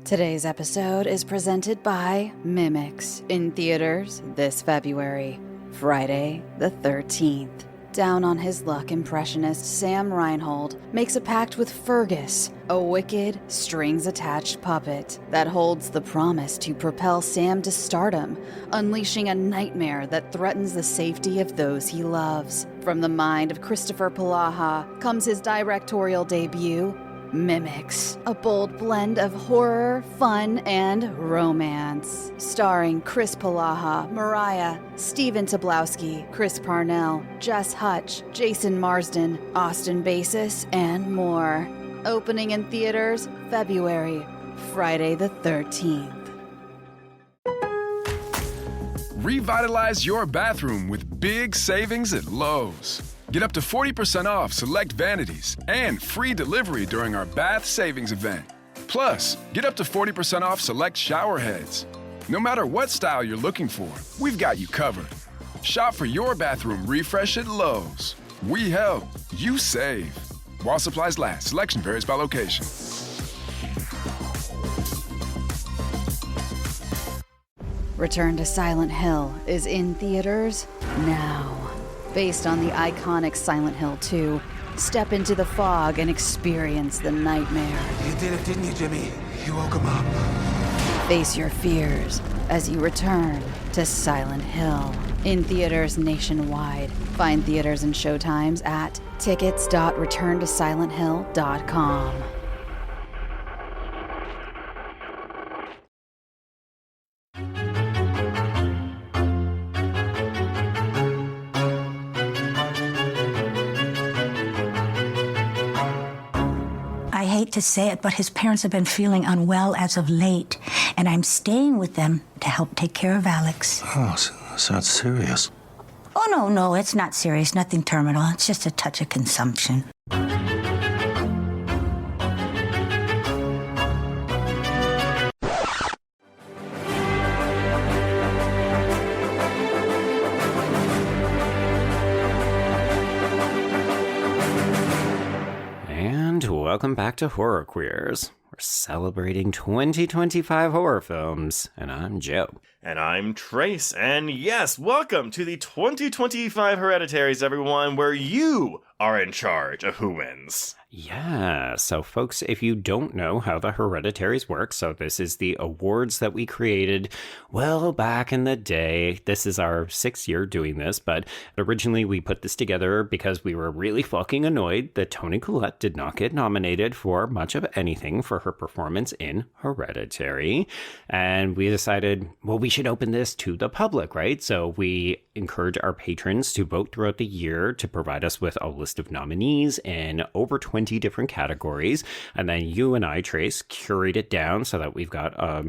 Today's episode is presented by Mimics in theaters this February, Friday the 13th. Down on his luck impressionist Sam Reinhold makes a pact with Fergus, a wicked, strings-attached puppet that holds the promise to propel Sam to stardom, unleashing a nightmare that threatens the safety of those he loves. From the mind of Christopher Palaha comes his directorial debut, Mimics, a bold blend of horror, fun, and romance. Starring Chris Palaha, Mariah, Steven Tobolowsky, Chris Parnell, Jess Hutch, Jason Marsden, Austin Basis, and more. Opening in theaters February, Friday the 13th. Revitalize your bathroom with big savings at Lowe's. Get up to 40% off select vanities and free delivery during our bath savings event. Plus, get up to 40% off select shower heads. No matter what style you're looking for, we've got you covered. Shop for your bathroom refresh at Lowe's. We help, you save. While supplies last, selection varies by location. Return to Silent Hill is in theaters now. Based on the iconic Silent Hill 2, step into the fog and experience the nightmare. You did it, didn't you, Jimmy? You woke him up. Face your fears as you return to Silent Hill. In theaters nationwide. Find theaters and showtimes at tickets.returntosilenthill.com. I hate to say it, but his parents have been feeling unwell as of late, and I'm staying with them to help take care of Alex. Oh, sounds serious. Oh, no, it's not serious. Nothing terminal. It's just a touch of consumption. Welcome back to Horror Queers. We're celebrating 2025 horror films, and I'm Joe. And I'm Trace, and yes, welcome to the 2025 Hereditaries, everyone, where you are in charge of who wins. Yeah, so folks, if you don't know how the Hereditaries work, so this is the awards that we created well back in the day. This is our 6th year doing this, but originally we put this together because we were really fucking annoyed that Toni Collette did not get nominated for much of anything for her performance in Hereditary. And we decided, well, we should open this to the public, right? So we encourage our patrons to vote throughout the year to provide us with a list of nominees in over 20 different categories, and then you and I, Trace, curate it down so that we've got a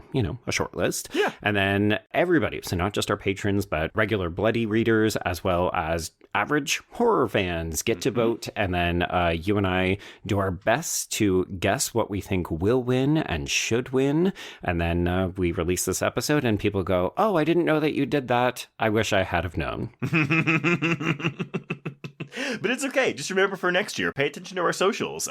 short list. Yeah. And then everybody, so not just our patrons, but regular Bloody readers as well as average horror fans get to vote, and then you and I do our best to guess what we think will win and should win, and then we release this episode and people go, oh, I didn't know that you did that. I wish I had have known. But it's okay. Just remember for next year, pay attention to our socials.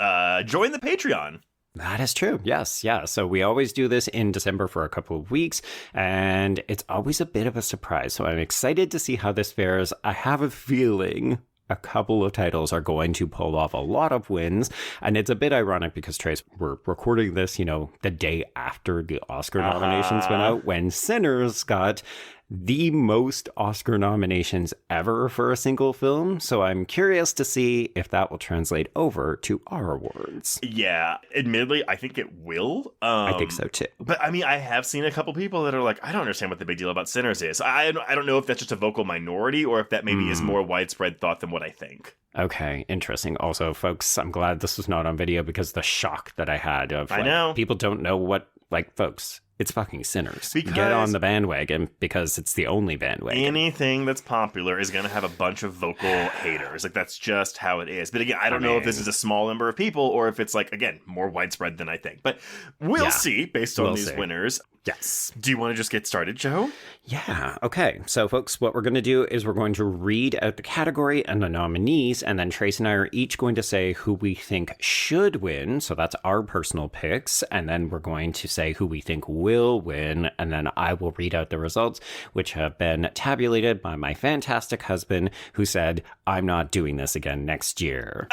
Join the Patreon. That is true. Yes. Yeah. So we always do this in December for a couple of weeks, and it's always a bit of a surprise. So I'm excited to see how this fares. I have a feeling a couple of titles are going to pull off a lot of wins. And it's a bit ironic because, Trace, we're recording this, the day after the Oscar nominations went out, when Sinners got the most Oscar nominations ever for a single film. So I'm curious to see if that will translate over to our awards. Yeah, admittedly, I think it will. I think so too. But I mean, I have seen a couple people that are like, I don't understand what the big deal about Sinners is. I don't know if that's just a vocal minority or if that maybe is more widespread thought than what I think. Okay, interesting. Also, folks, I'm glad this was not on video because the shock that I had of I know people don't know what, folks. It's fucking Sinners. Because get on the bandwagon because it's the only bandwagon. Anything that's popular is going to have a bunch of vocal haters. Like, that's just how it is. But again, I don't know if this is a small number of people or if it's, like, again, more widespread than I think. But we'll see based on these winners. Yes. Do you want to just get started, Joe? Yeah. Okay. So, folks, what we're going to do is we're going to read out the category and the nominees, and then Trace and I are each going to say who we think should win. So that's our personal picks. And then we're going to say who we think will win. And then I will read out the results, which have been tabulated by my fantastic husband, who said, I'm not doing this again next year.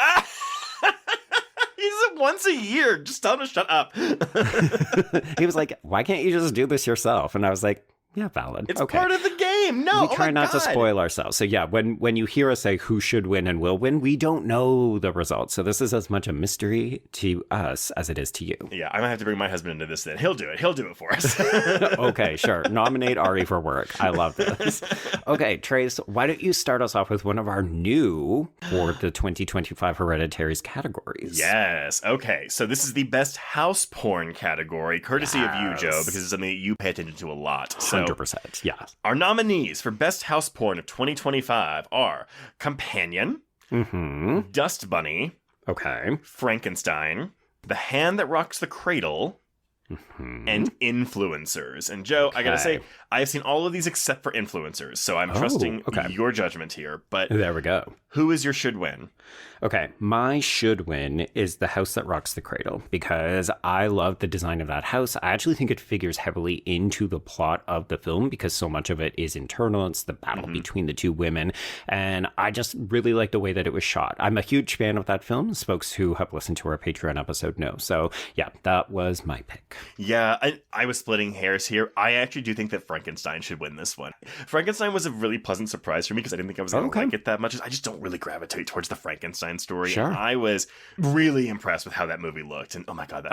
He said once a year. Just tell him to shut up. He was like, why can't you just do this yourself? And I was like, yeah, valid. It's part of the game. No, we try not to spoil ourselves. So yeah, when you hear us say who should win and will win, we don't know the results. So this is as much a mystery to us as it is to you. Yeah, I might have to bring my husband into this then. He'll do it. He'll do it for us. Okay, sure. Nominate Ari for work. I love this. Okay, Trace, why don't you start us off with one of our new for the 2025 Hereditaries categories? Yes. Okay, so this is the best house porn category, courtesy of you, Joe, because it's something that you pay attention to a lot. So 100%, yeah. Our nominees for Best House Porn of 2025 are Companion, Dust Bunny, okay, Frankenstein, The Hand That Rocks the Cradle, and Influencers. And Joe, I gotta say, I have seen all of these except for Influencers, so I'm trusting your judgment here. But there we go. Who is your should win? Okay, my should win is The House That Rocks the Cradle, because I love the design of that house. I actually think it figures heavily into the plot of the film because so much of it is internal. It's the battle between the two women, and I just really like the way that it was shot. I'm a huge fan of that film, as folks who have listened to our Patreon episode know. So yeah, that was my pick. Yeah, I was splitting hairs here. I actually do think that Frankenstein should win this one. Frankenstein was a really pleasant surprise for me because I didn't think I was going to like it that much. I just don't really gravitate towards the Frankenstein story. Sure. And I was really impressed with how that movie looked. And oh my God,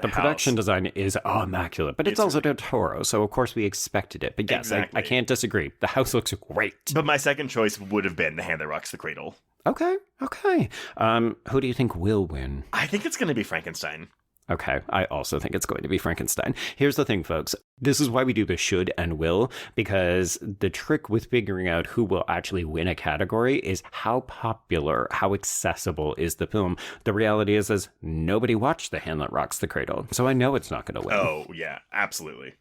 the production design is immaculate. But it's also Del Toro, so of course we expected it. But yes, exactly. I can't disagree. The house looks great. But my second choice would have been The Hand That Rocks the Cradle. Okay. Who do you think will win? I think it's going to be Frankenstein. Okay, I also think it's going to be Frankenstein. Here's the thing, folks. This is why we do the should and will, because the trick with figuring out who will actually win a category is how popular, how accessible is the film. The reality is nobody watched The Hand That Rocks the Cradle, so I know it's not going to win. Oh, yeah, absolutely.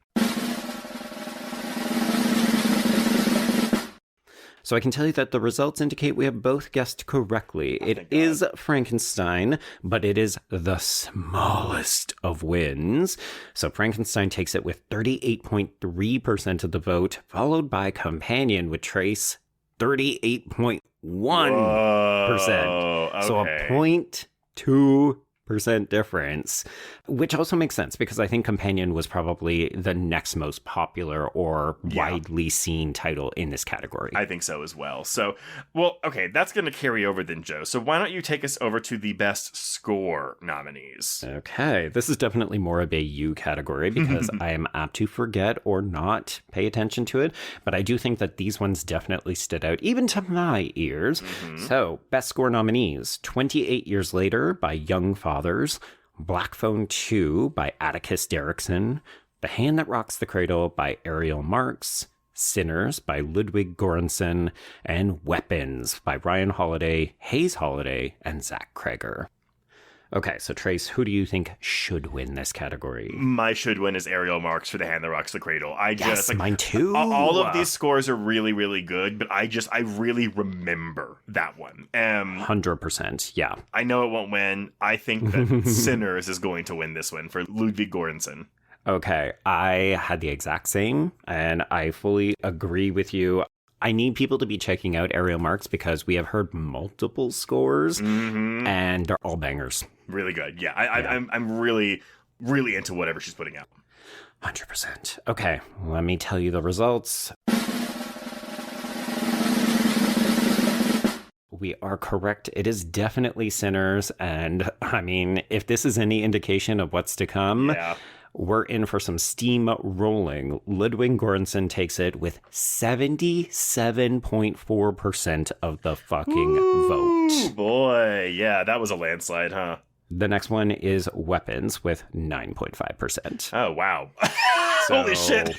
So I can tell you that the results indicate we have both guessed correctly. It is Frankenstein, but it is the smallest of wins. So Frankenstein takes it with 38.3% of the vote, followed by Companion with Trace, 38.1%. Okay. So a 0.2% difference, which also makes sense because I think Companion was probably the next most popular or widely seen title in this category. I think so as well. So, well, okay, that's going to carry over then, Joe. So why don't you take us over to the best score nominees? Okay, this is definitely more of a you category because I am apt to forget or not pay attention to it, but I do think that these ones definitely stood out, even to my ears. So, best score nominees, 28 Years Later by Young Fathers, Black Phone 2 by Atticus Derrickson, The Hand That Rocks the Cradle by Ariel Marks, Sinners by Ludwig Göransson, and Weapons by Ryan Holiday, Hayes Holiday, and Zach Kreger. Okay, so Trace, who do you think should win this category? My should win is Ariel Marks for The Hand That Rocks the Cradle. Mine too. All of these scores are really, really good, but I really remember that one. 100%, yeah. I know it won't win. I think that Sinners is going to win this one for Ludwig Göransson. Okay, I had the exact same, and I fully agree with you. I need people to be checking out Ariel Marks because we have heard multiple scores, and they're all bangers. Really good. Yeah, I'm really, really into whatever she's putting out. 100%. Okay, let me tell you the results. We are correct. It is definitely Sinners, and I mean, if this is any indication of what's to come... Yeah. We're in for some steam rolling. Ludwig Göransson takes it with 77.4% of the fucking vote. Boy, yeah, that was a landslide, huh? The next one is Weapons with 9.5%. Oh, wow. Holy shit.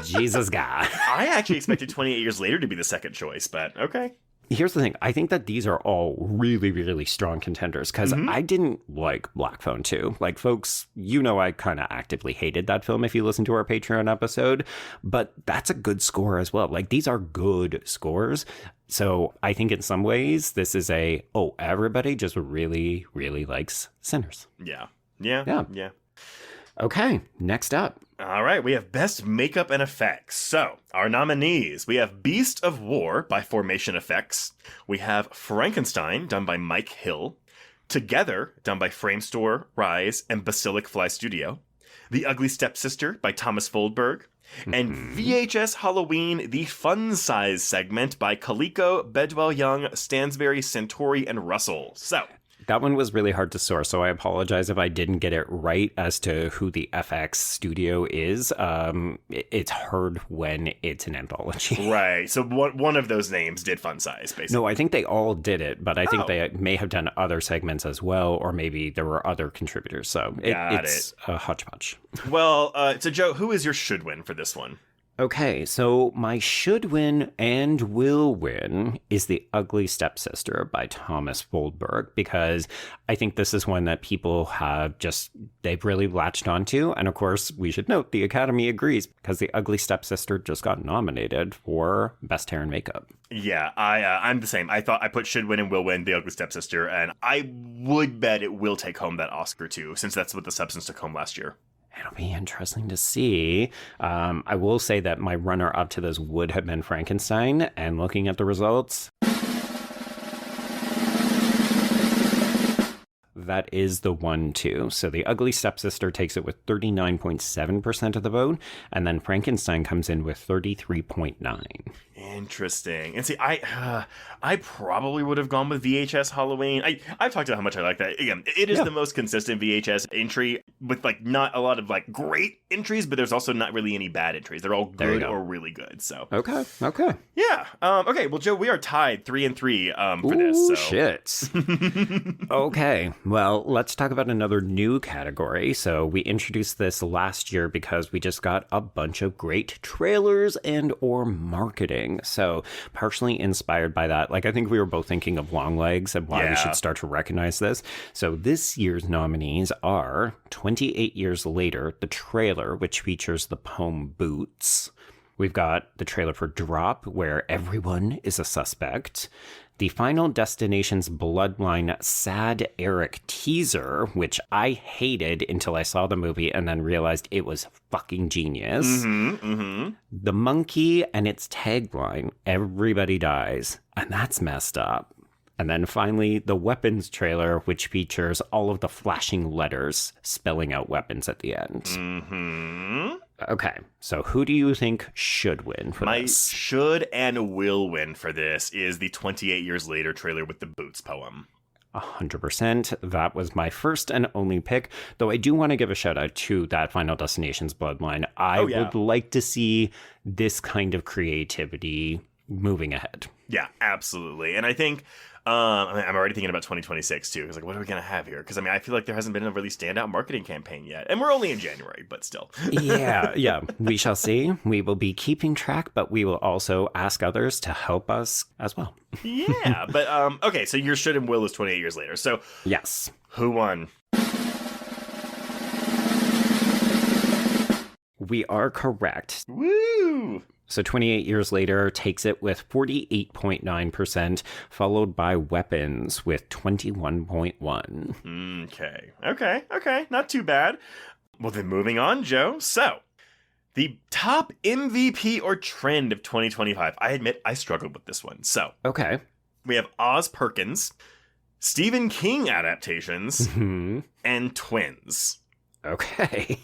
Jesus God. I actually expected 28 Years Later to be the second choice, but okay. Here's the thing. I think that these are all really, really strong contenders because I didn't like Black Phone 2. Like, folks, I kind of actively hated that film if you listen to our Patreon episode, but that's a good score as well. Like, these are good scores. So I think in some ways this is everybody just really, really likes Sinners. Yeah. Okay, next up. All right, we have Best Makeup and Effects. So, our nominees, we have Beast of War by Formation Effects. We have Frankenstein, done by Mike Hill. Together, done by Framestore, Rise, and Basilic Fly Studio. The Ugly Stepsister by Thomas Foldberg. And VHS Halloween, the Fun Size segment by Kaliko, Bedwell Young, Stansberry, Centauri, and Russell. So, that one was really hard to source, so I apologize if I didn't get it right as to who the FX studio is. It's hard when it's an anthology. Right. So one of those names did Fun Size, basically. No, I think they all did it, but I think they may have done other segments as well, or maybe there were other contributors. So it's a hodgepodge. Well, so Joe, who is your should win for this one? Okay, so my should win and will win is The Ugly Stepsister by Thomas Foldberg, because I think this is one that people they've really latched onto. And of course, we should note the Academy agrees because The Ugly Stepsister just got nominated for Best Hair and Makeup. Yeah, I'm the same. I thought I put should win and will win The Ugly Stepsister, and I would bet it will take home that Oscar too, since that's what The Substance took home last year. It'll be interesting to see. I will say that my runner-up to this would have been Frankenstein, and looking at the results, that is the 1-2. So The Ugly Stepsister takes it with 39.7% of the vote, and then Frankenstein comes in with 33.9%. Interesting. And see, I probably would have gone with VHS Halloween. I've talked about how much I like that. Again, it is the most consistent VHS entry with not a lot of great entries, but there's also not really any bad entries. They're all good or really good. So okay. Yeah. Okay. Well, Joe, we are tied 3-3 for this. So. Shit. Okay. Well, let's talk about another new category. So we introduced this last year because we just got a bunch of great trailers and or marketing. So partially inspired by that, I think we were both thinking of Longlegs and why we should start to recognize this. So this year's nominees are 28 Years Later, the trailer, which features the poem Boots. We've got the trailer for Drop, where everyone is a suspect. The Final Destination's Bloodline Sad Eric teaser, which I hated until I saw the movie and then realized it was fucking genius. The Monkey and its tagline, Everybody Dies. And that's messed up. And then finally, the Weapons trailer, which features all of the flashing letters spelling out weapons at the end. Okay, so who do you think should win for this? My should and will win for this is the 28 Years Later trailer with the Boots poem. 100%. That was my first and only pick, though I do want to give a shout out to that Final Destination's Bloodline. I would like to see this kind of creativity moving ahead. Yeah, absolutely. And I think I'm already thinking about 2026 too. Because what are we going to have here? Because I feel like there hasn't been a really standout marketing campaign yet. And we're only in January, but still. Yeah. We shall see. We will be keeping track, but we will also ask others to help us as well. Yeah. But okay, so your should and will is 28 Years Later. So yes. Who won? We are correct. Woo! So 28 Years Later takes it with 48.9%, followed by Weapons with 21.1%. Okay. Not too bad. Well, then moving on, Joe. So, the top MVP or trend of 2025. I admit I struggled with this one. So, okay. We have Oz Perkins, Stephen King adaptations, and Twins. Okay.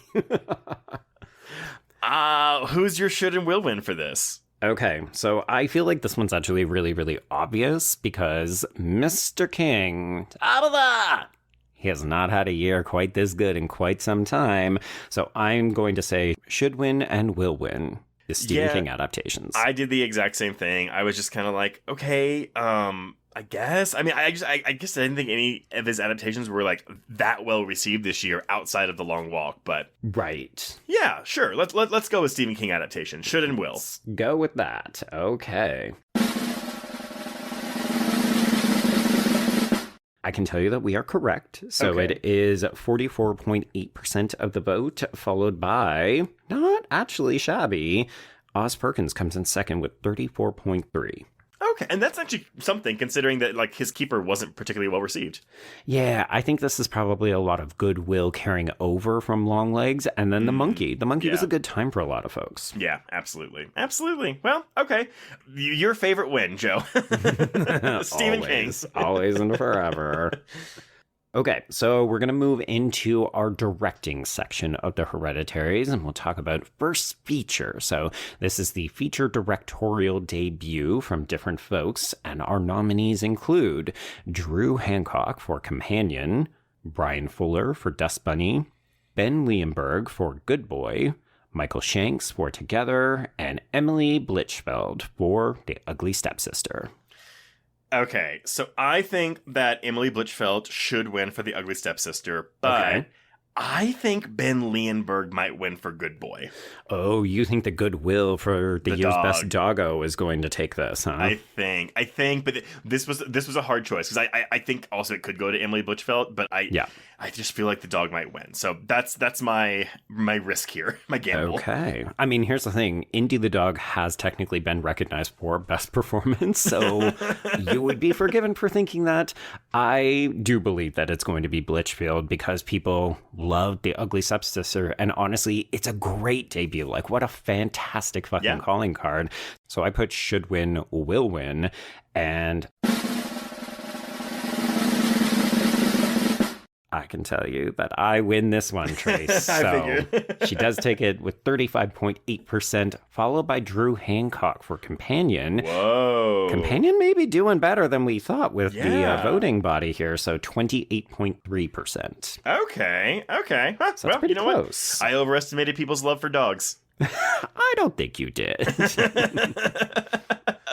Who's your should and will win for this? Okay, so I feel like this one's actually really, really obvious because Mr. King, he has not had a year quite this good in quite some time. So I'm going to say should win and will win the Stephen King adaptations. I did the exact same thing. I was just kind of like, okay, I guess. I mean, I guess I didn't think any of his adaptations were like that well received this year outside of The Long Walk, but right. Yeah, sure. Let's go with Stephen King adaptation. Should and will. Let's go with that. Okay. I can tell you that we are correct. So It is 44.8% of the vote, followed by, not actually shabby, Oz Perkins comes in second with 34.3. Okay, and that's actually something, considering that like his keeper wasn't particularly well received. Yeah, I think this is probably a lot of goodwill carrying over from Longlegs, and then the monkey. The monkey was a good time for a lot of folks. Yeah, absolutely. Absolutely. Well, okay. Your favorite win, Joe. Stephen King. Always and forever. Okay, so we're going to move into our directing section of the Hereditaries, and we'll talk about first feature. So this is the feature directorial debut from different folks, and our nominees include Drew Hancock for Companion, Brian Fuller for Dust Bunny, Ben Leonberg for Good Boy, Michael Shanks for Together, and Emily Blitchfeld for The Ugly Stepsister. Okay, so I think that Emily Blitchfeld should win for The Ugly Stepsister, but I think Ben Leonberg might win for Good Boy. Oh, you think the goodwill for the year's best doggo is going to take this, huh? I think, but this was a hard choice because I think also it could go to Emily Blitchfeld, but I just feel like the dog might win. So that's my risk here, my gamble. Okay. I mean, here's the thing. Indy the dog has technically been recognized for best performance, so you would be forgiven for thinking that. I do believe that it's going to be Blitchfield because people love The Ugly Stepsister, and honestly, it's a great debut. Like, what a fantastic fucking calling card. So I put should win, will win, and I can tell you that I win this one, Trace. So she does take it with 35.8%, followed by Drew Hancock for Companion. Whoa. Companion may be doing better than we thought with the voting body here, so 28.3%. Okay. Huh. So that's pretty What? close. I overestimated people's love for dogs. I don't think you did.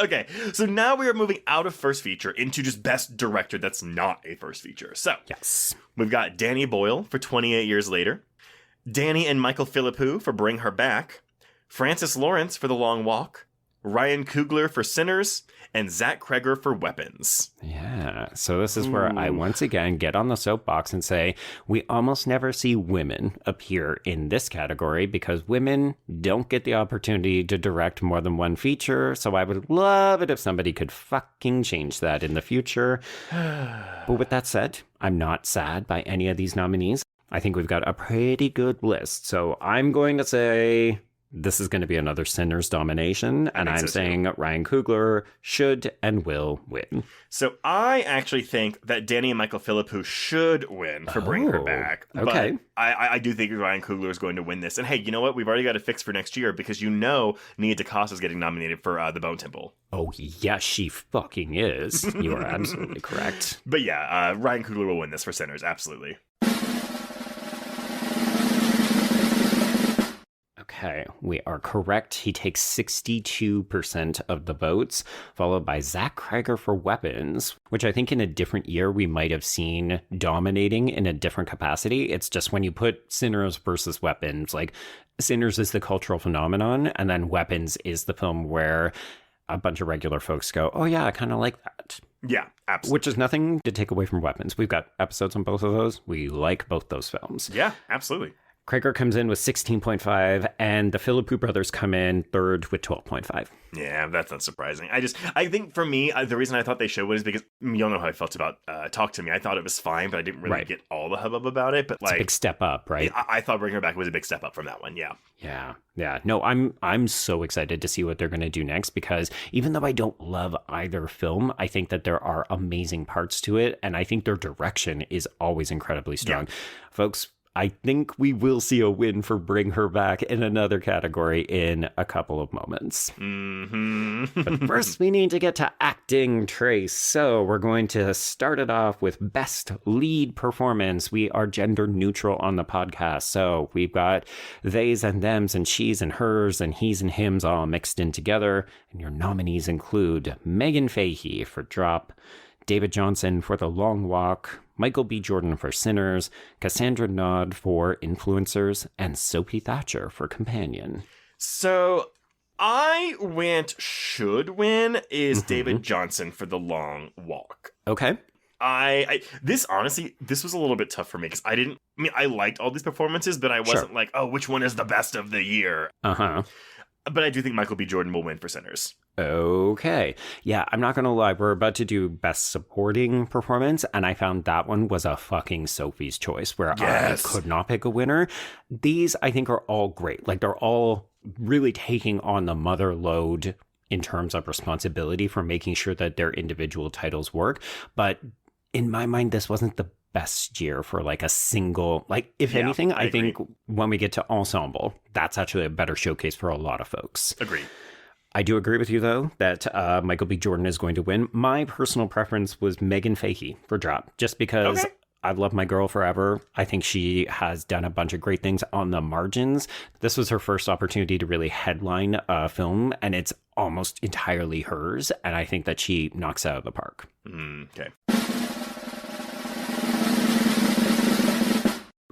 Okay, so now we are moving out of first feature into just best director that's not a first feature. So, yes, we've got Danny Boyle for 28 Years Later, Danny and Michael Philippou for Bring Her Back, Francis Lawrence for The Long Walk, Ryan Coogler for Sinners, and Zach Kreger for Weapons. Yeah, so this is where I once again get on the soapbox and say we almost never see women appear in this category because women don't get the opportunity to direct more than one feature, so I would love it if somebody could fucking change that in the future. But with that said, I'm not sad by any of these nominees. I think we've got a pretty good list, so I'm going to say this is going to be another Sinners domination, and I'm saying Ryan Coogler should and will win. So I actually think that Danny and Michael Philippou should win for Bring Her Back. Okay. But I do think Ryan Coogler is going to win this. And hey, you know what? We've already got it fixed for next year because Nia DaCosta is getting nominated for The Bone Temple. Oh, yes, she fucking is. You are absolutely correct. But yeah, Ryan Coogler will win this for Sinners, absolutely. Okay, we are correct. He takes 62% of the votes, followed by Zach Kreger for Weapons, which I think in a different year we might have seen dominating in a different capacity. It's just when you put Sinners versus Weapons, like Sinners is the cultural phenomenon, and then Weapons is the film where a bunch of regular folks go, oh yeah, I kind of like that. Yeah, absolutely. Which is nothing to take away from Weapons. We've got episodes on both of those. We like both those films. Yeah, absolutely. Kreger comes in with 16.5, and the Philippou brothers come in third with 12.5. Yeah, that's not surprising. I think for me, the reason I thought they should win is because you all know how I felt about Talk to Me. I thought it was fine, but I didn't really get all the hubbub about it. But it's a big step up, right? I thought Bring Her Back was a big step up from that one. Yeah. Yeah. No, I'm so excited to see what they're going to do next because even though I don't love either film, I think that there are amazing parts to it, and I think their direction is always incredibly strong. Yeah. Folks, I think we will see a win for Bring Her Back in another category in a couple of moments. Mm-hmm. But first, we need to get to acting, Trace. So we're going to start it off with Best Lead Performance. We are gender neutral on the podcast. So we've got theys and thems and she's and hers and he's and hims all mixed in together. And your nominees include Megan Fahey for Drop, David Johnson for The Long Walk, Michael B. Jordan for Sinners, Cassandra Nod for Influencers, and Sophie Thatcher for Companion. So I went should win is David Johnson for The Long Walk. Okay. This was a little bit tough for me because I liked all these performances, but I wasn't like, oh, which one is the best of the year? Uh-huh. But I do think Michael B. Jordan will win for Sinners. Okay. Yeah, I'm not going to lie. We're about to do Best Supporting Performance, and I found that one was a fucking Sophie's Choice, where I could not pick a winner. These, I think, are all great. Like, they're all really taking on the mother load in terms of responsibility for making sure that their individual titles work. But in my mind, this wasn't the best year for like a single, like, if anything, I think when we get to ensemble, that's actually a better showcase for a lot of folks. Agreed. I do agree with you, though, that Michael B. Jordan is going to win. My personal preference was Megan Fahey for Drop, just because I've loved my girl forever. I think she has done a bunch of great things on the margins. This was her first opportunity to really headline a film, and it's almost entirely hers. And I think that she knocks it out of the park. Okay.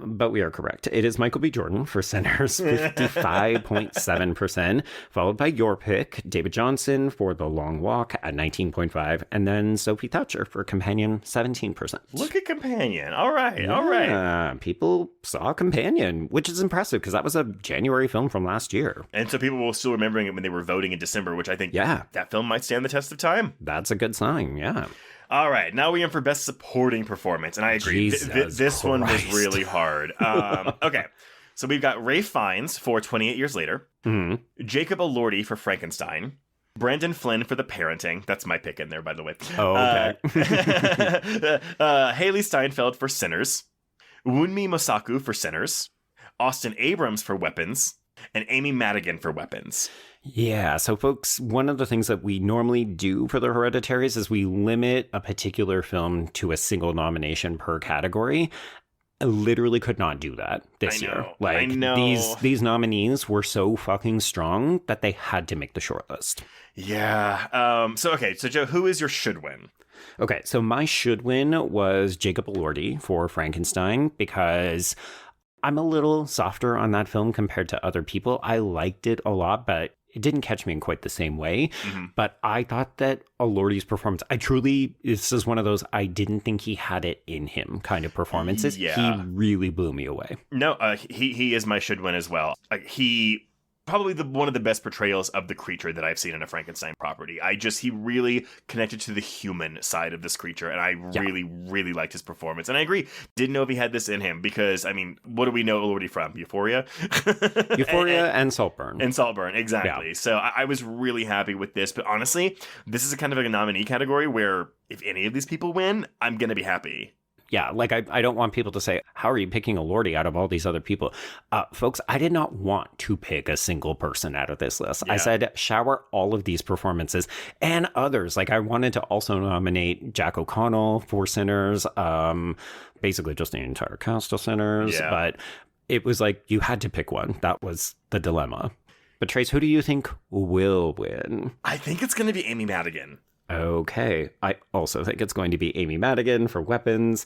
But we are correct. It is Michael B. Jordan for Sinners, 55.7%, followed by your pick, David Johnson for The Long Walk at 19.5%, and then Sophie Thatcher for Companion, 17%. Look at Companion. All right. People saw Companion, which is impressive because that was a January film from last year. And so people were still remembering it when they were voting in December, which I think that film might stand the test of time. That's a good sign, yeah. All right, now we're in for Best Supporting Performance, and I agree. This one was really hard. Okay, so we've got Ralph Fiennes for 28 Years Later, Jacob Elordi for Frankenstein, Brandon Flynn for The Parenting. That's my pick in there, by the way. Oh, okay. Haley Steinfeld for Sinners, Wunmi Mosaku for Sinners, Austin Abrams for Weapons, and Amy Madigan for Weapons. Yeah, so folks, one of the things that we normally do for the Hereditaries is we limit a particular film to a single nomination per category. I literally could not do that this year. Like, I know. These nominees were so fucking strong that they had to make the shortlist. Yeah. So Joe, who is your should win? Okay, so my should win was Jacob Elordi for Frankenstein because I'm a little softer on that film compared to other people. I liked it a lot, but it didn't catch me in quite the same way. But I thought that Elordi's performance, this is one of those I didn't think he had it in him kind of performances. Yeah. He really blew me away. No, he is my should win as well. He probably one of the best portrayals of the creature that I've seen in a Frankenstein property. He really connected to the human side of this creature, and I really, really liked his performance. And I agree, didn't know if he had this in him, because, I mean, what do we know Elordi from? Euphoria? Euphoria and Saltburn. And Saltburn, exactly. Yeah. So I was really happy with this, but honestly, this is a kind of a nominee category where if any of these people win, I'm going to be happy. Yeah, like I don't want people to say, how are you picking Elordi out of all these other people? Folks, I did not want to pick a single person out of this list. Yeah. I said, shower all of these performances and others. Like, I wanted to also nominate Jack O'Connell for Sinners, basically just the entire cast of Sinners. Yeah. But it was like, you had to pick one. That was the dilemma. But Trace, who do you think will win? I think it's going to be Amy Madigan. Okay, I also think it's going to be Amy Madigan for Weapons.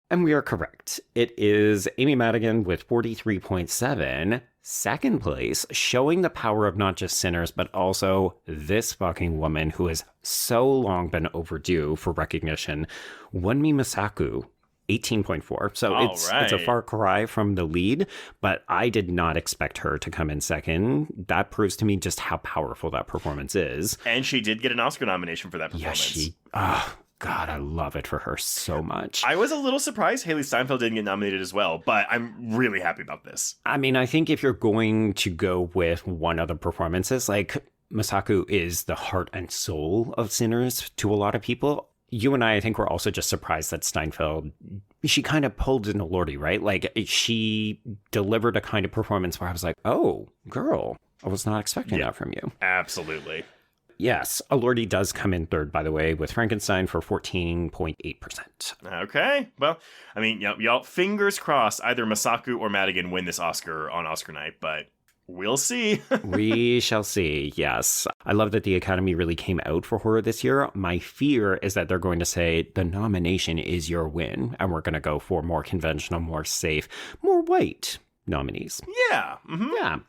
And we are correct. It is Amy Madigan with 43.7. Second place, showing the power of not just Sinners, but also this fucking woman who has so long been overdue for recognition, Wunmi Mosaku. 18.4. So it's a far cry from the lead, but I did not expect her to come in second. That proves to me just how powerful that performance is. And she did get an Oscar nomination for that performance. Yeah, God, I love it for her so much. I was a little surprised Haley Steinfeld didn't get nominated as well, but I'm really happy about this. I mean, I think if you're going to go with one of the performances, like Mosaku is the heart and soul of Sinners to a lot of people. You and I think, were also just surprised that Steinfeld, she kind of pulled in Elordi, right? Like, she delivered a kind of performance where I was like, oh, girl, I was not expecting that from you. Absolutely. Yes, Elordi does come in third, by the way, with Frankenstein for 14.8%. Okay. Well, I mean, y'all, fingers crossed, either Mosaku or Madigan win this Oscar on Oscar night, but We'll see. We shall see, yes. I love that the Academy really came out for horror this year. My fear is that they're going to say the nomination is your win, and we're going to go for more conventional, more safe, more white nominees. Yeah. Mm-hmm. Yeah.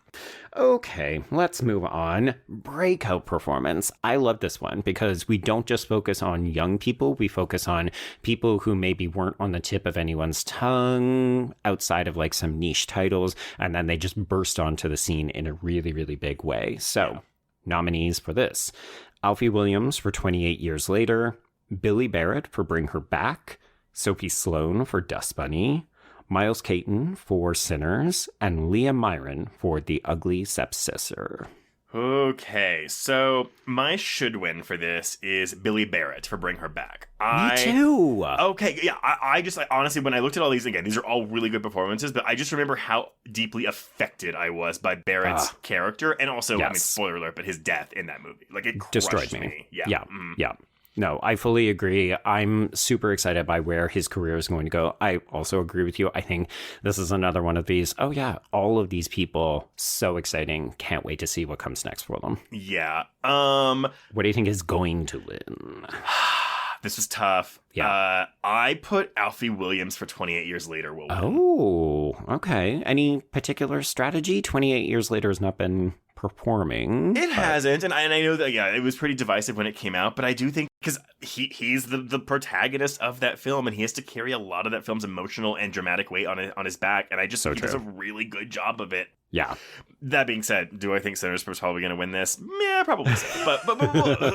Okay, let's move on. Breakout performance. I love this one because we don't just focus on young people. We focus on people who maybe weren't on the tip of anyone's tongue outside of like some niche titles, and then they just burst onto the scene in a really, really big way. So, nominees for this. Alfie Williams for 28 Years Later, Billy Barrett for Bring Her Back, Sophie Sloane for Dust Bunny, Miles Caton for Sinners, and Leah Myron for The Ugly Stepsister. Okay, so my should win for this is Billy Barrett for Bring Her Back. Me too. Okay, yeah, I just, honestly, when I looked at all these, again, these are all really good performances, but I just remember how deeply affected I was by Barrett's character, and also, I mean, spoiler alert, but his death in that movie. Like, it destroyed crushed me. Yeah. Yeah. No, I fully agree. I'm super excited by where his career is going to go. I also agree with you. I think this is another one of these, oh yeah, all of these people, so exciting. Can't wait to see what comes next for them. Yeah. What do you think is going to win? This was tough. Yeah. I put Alfie Williams for 28 Years Later will win. Oh, okay. Any particular strategy? 28 Years Later has not been performing. It hasn't, and I know that, it was pretty divisive when it came out, but I do think, because he's the protagonist of that film, and he has to carry a lot of that film's emotional and dramatic weight on his back, and I just think he does a really good job of it. Yeah. That being said, do I think Sinners was probably going to win this? Yeah, probably so. But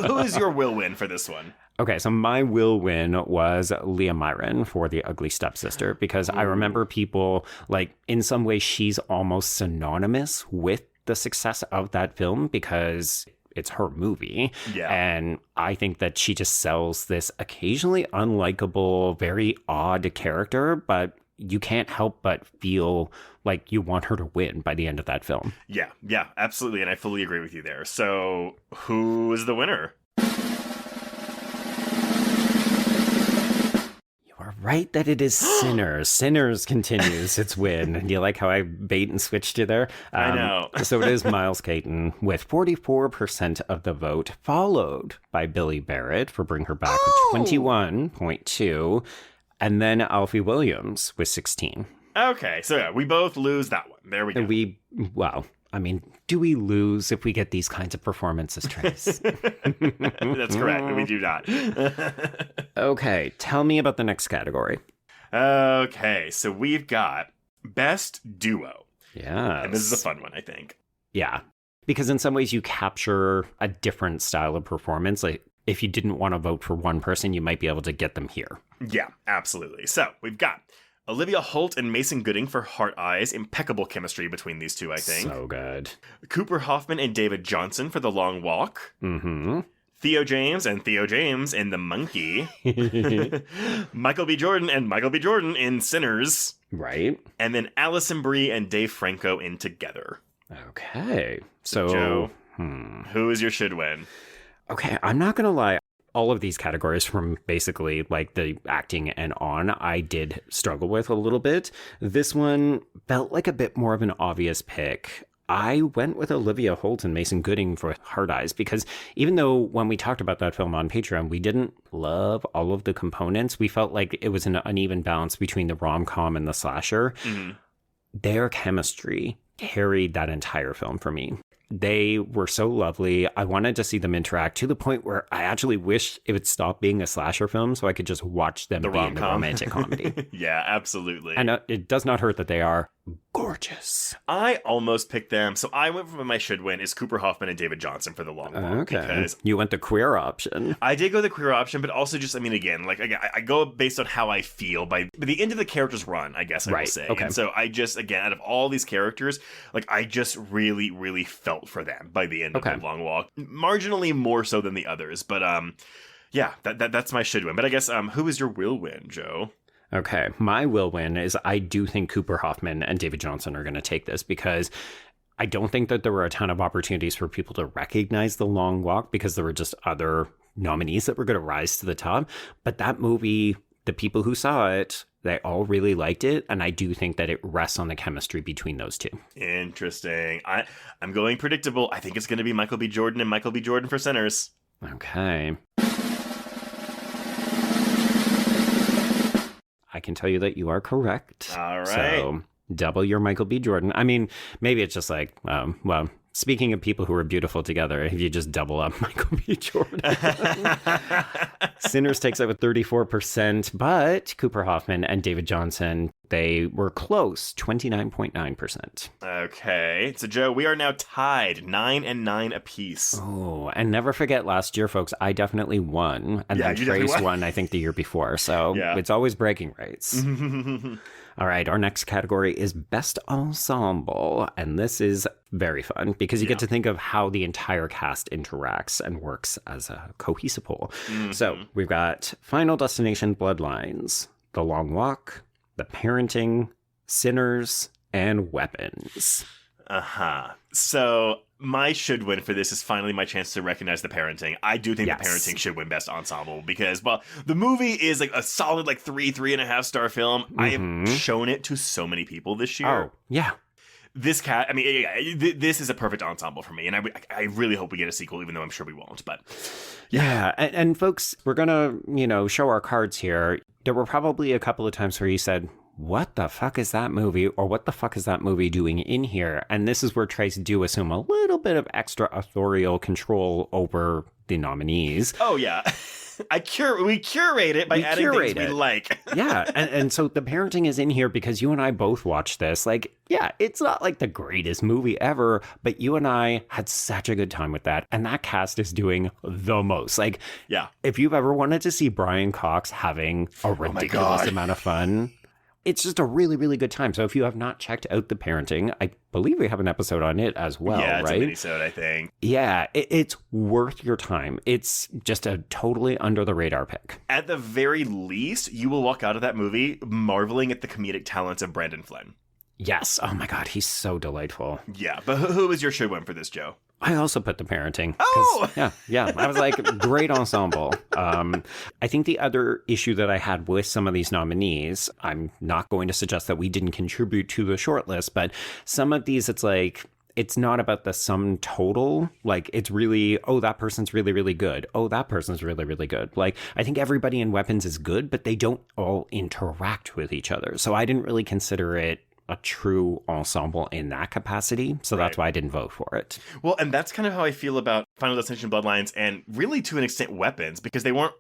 who is your will win for this one? Okay, so my will win was Leah Myron for The Ugly Stepsister, because I remember people, like, in some ways she's almost synonymous with the success of that film because it's her movie. Yeah. And I think that she just sells this occasionally unlikable, very odd character, but you can't help but feel like you want her to win by the end of that film. Yeah, absolutely. And I fully agree with you there. So who is the winner? Right that it is Sinners. Sinners continues its win. Do you like how I bait and switched you there? I know. So it is Miles Caton with 44% of the vote, followed by Billy Barrett for Bring Her Back with 21.2, and then Alfie Williams with 16. Okay, so yeah, we both lose that one. There we go. Well, I mean, do we lose if we get these kinds of performances, Trace? That's correct. We do not. Okay, tell me about the next category. Okay, so we've got Best Duo. Yeah. And this is a fun one, I think. Yeah. Because in some ways you capture a different style of performance. Like, if you didn't want to vote for one person, you might be able to get them here. Yeah, absolutely. So we've got Olivia Holt and Mason Gooding for Heart Eyes. Impeccable chemistry between these two, I think. So good. Cooper Hoffman and David Johnson for The Long Walk. Mm-hmm. Theo James and Theo James in The Monkey. Michael B. Jordan and Michael B. Jordan in Sinners. Right. And then Alison Brie and Dave Franco in Together. Okay. So, Joe, who is your should win? Okay, I'm not going to lie. All of these categories from basically like the acting and on, I did struggle with a little bit. This one felt like a bit more of an obvious pick. I went with Olivia Holt and Mason Gooding for Hard Eyes because even though when we talked about that film on Patreon, we didn't love all of the components, we felt like it was an uneven balance between the rom-com and the slasher. Mm-hmm. Their chemistry carried that entire film for me. They were so lovely. I wanted to see them interact to the point where I actually wish it would stop being a slasher film so I could just watch them be in a romantic comedy. Yeah, absolutely. And it does not hurt that they are gorgeous. I almost picked them. So I went for my should win is Cooper Hoffman and David Johnson for The Long Walk. Okay. Because you went the queer option. I did go the queer option, but also just, I mean, again, I go based on how I feel by the end of the character's run, I guess I will say. Okay. And so I just, again, out of all these characters, I just really, really felt for them by the end of The Long Walk. Marginally more so than the others, but yeah, that's my should win. But I guess who is your will win, Joe? Okay, my will win is I do think Cooper Hoffman and David Johnson are going to take this because I don't think that there were a ton of opportunities for people to recognize The Long Walk because there were just other nominees that were going to rise to the top. But that movie, the people who saw it They all really liked it, and I do think that it rests on the chemistry between those two. Interesting. I'm going predictable. I think it's going to be Michael B. Jordan and Michael B. Jordan for Sinners. Okay. I can tell you that you are correct. All right. So double your Michael B. Jordan. I mean, maybe it's just like, well, speaking of people who are beautiful together, if you just double up Michael B. Jordan. Sinners takes it with 34%, but Cooper Hoffman and David Johnson, they were close, 29.9%. Okay. So, Joe, we are now tied 9-9 apiece. Oh, and never forget last year, folks, I definitely won. And then Trace won, I think, the year before. So it's always bragging rights. All right, our next category is Best Ensemble, and this is very fun because you get to think of how the entire cast interacts and works as a cohesive whole. So we've got Final Destination Bloodlines, The Long Walk, The Parenting, Sinners, and Weapons. So my should win for this is finally my chance to recognize The Parenting. I do think The Parenting should win Best Ensemble because, well, the movie is like a solid 3.5 star film. I have shown it to so many people this year. Oh, yeah. This cat, I mean, this is a perfect ensemble for me, and I really hope we get a sequel, even though I'm sure we won't. But yeah, and folks, we're gonna show our cards here. There were probably a couple of times where you said, what the fuck is that movie? Or what the fuck is that movie doing in here? And this is where Trace do assume a little bit of extra authorial control over the nominees. Oh, yeah. We curate it by adding things we like. Yeah. And so The Parenting is in here because you and I both watched this. It's not like the greatest movie ever, but you and I had such a good time with that. And that cast is doing the most. If you've ever wanted to see Brian Cox having a ridiculous amount of fun, it's just a really, really good time. So if you have not checked out The Parenting, I believe we have an episode on it as well, right? It's a minisode, I think. Yeah, it's worth your time. It's just a totally under-the-radar pick. At the very least, you will walk out of that movie marveling at the comedic talents of Brandon Flynn. Yes. Oh, my God. He's so delightful. Yeah, but who is your should win for this, Joe? I also put The Parenting. Oh! Yeah. I was like, great ensemble. I think the other issue that I had with some of these nominees, I'm not going to suggest that we didn't contribute to the shortlist, but some of these, it's not about the sum total. It's really, that person's really, really good. Oh, that person's really, really good. I think everybody in Weapons is good, but they don't all interact with each other. So I didn't really consider it a true ensemble in that capacity. So that's why I didn't vote for it. Well, and that's kind of how I feel about Final Destination Bloodlines and really to an extent Weapons, because they weren't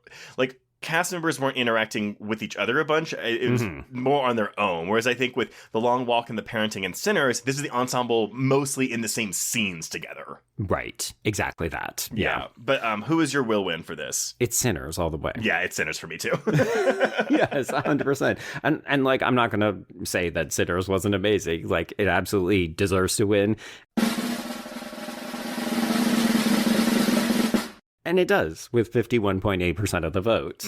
cast members weren't interacting with each other a bunch. It was more on their own. Whereas I think with The Long Walk and The Parenting and Sinners, this is the ensemble mostly in the same scenes together. Right. Exactly that. Yeah. But who is your will win for this? It's Sinners all the way. Yeah, it's Sinners for me too. Yes, 100%. And I'm not going to say that Sinners wasn't amazing. It absolutely deserves to win. And it does, with 51.8% of the vote.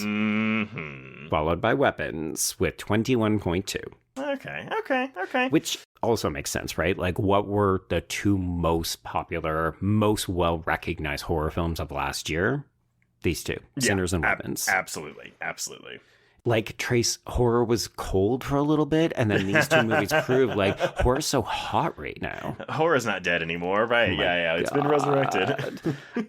Followed by Weapons, with 21.2%. Okay. Which also makes sense, right? What were the two most popular, most well-recognized horror films of last year? These two, Sinners and Weapons. Absolutely. Trace, horror was cold for a little bit, and then these two movies prove horror's so hot right now. Horror's not dead anymore, right? Oh It's been resurrected.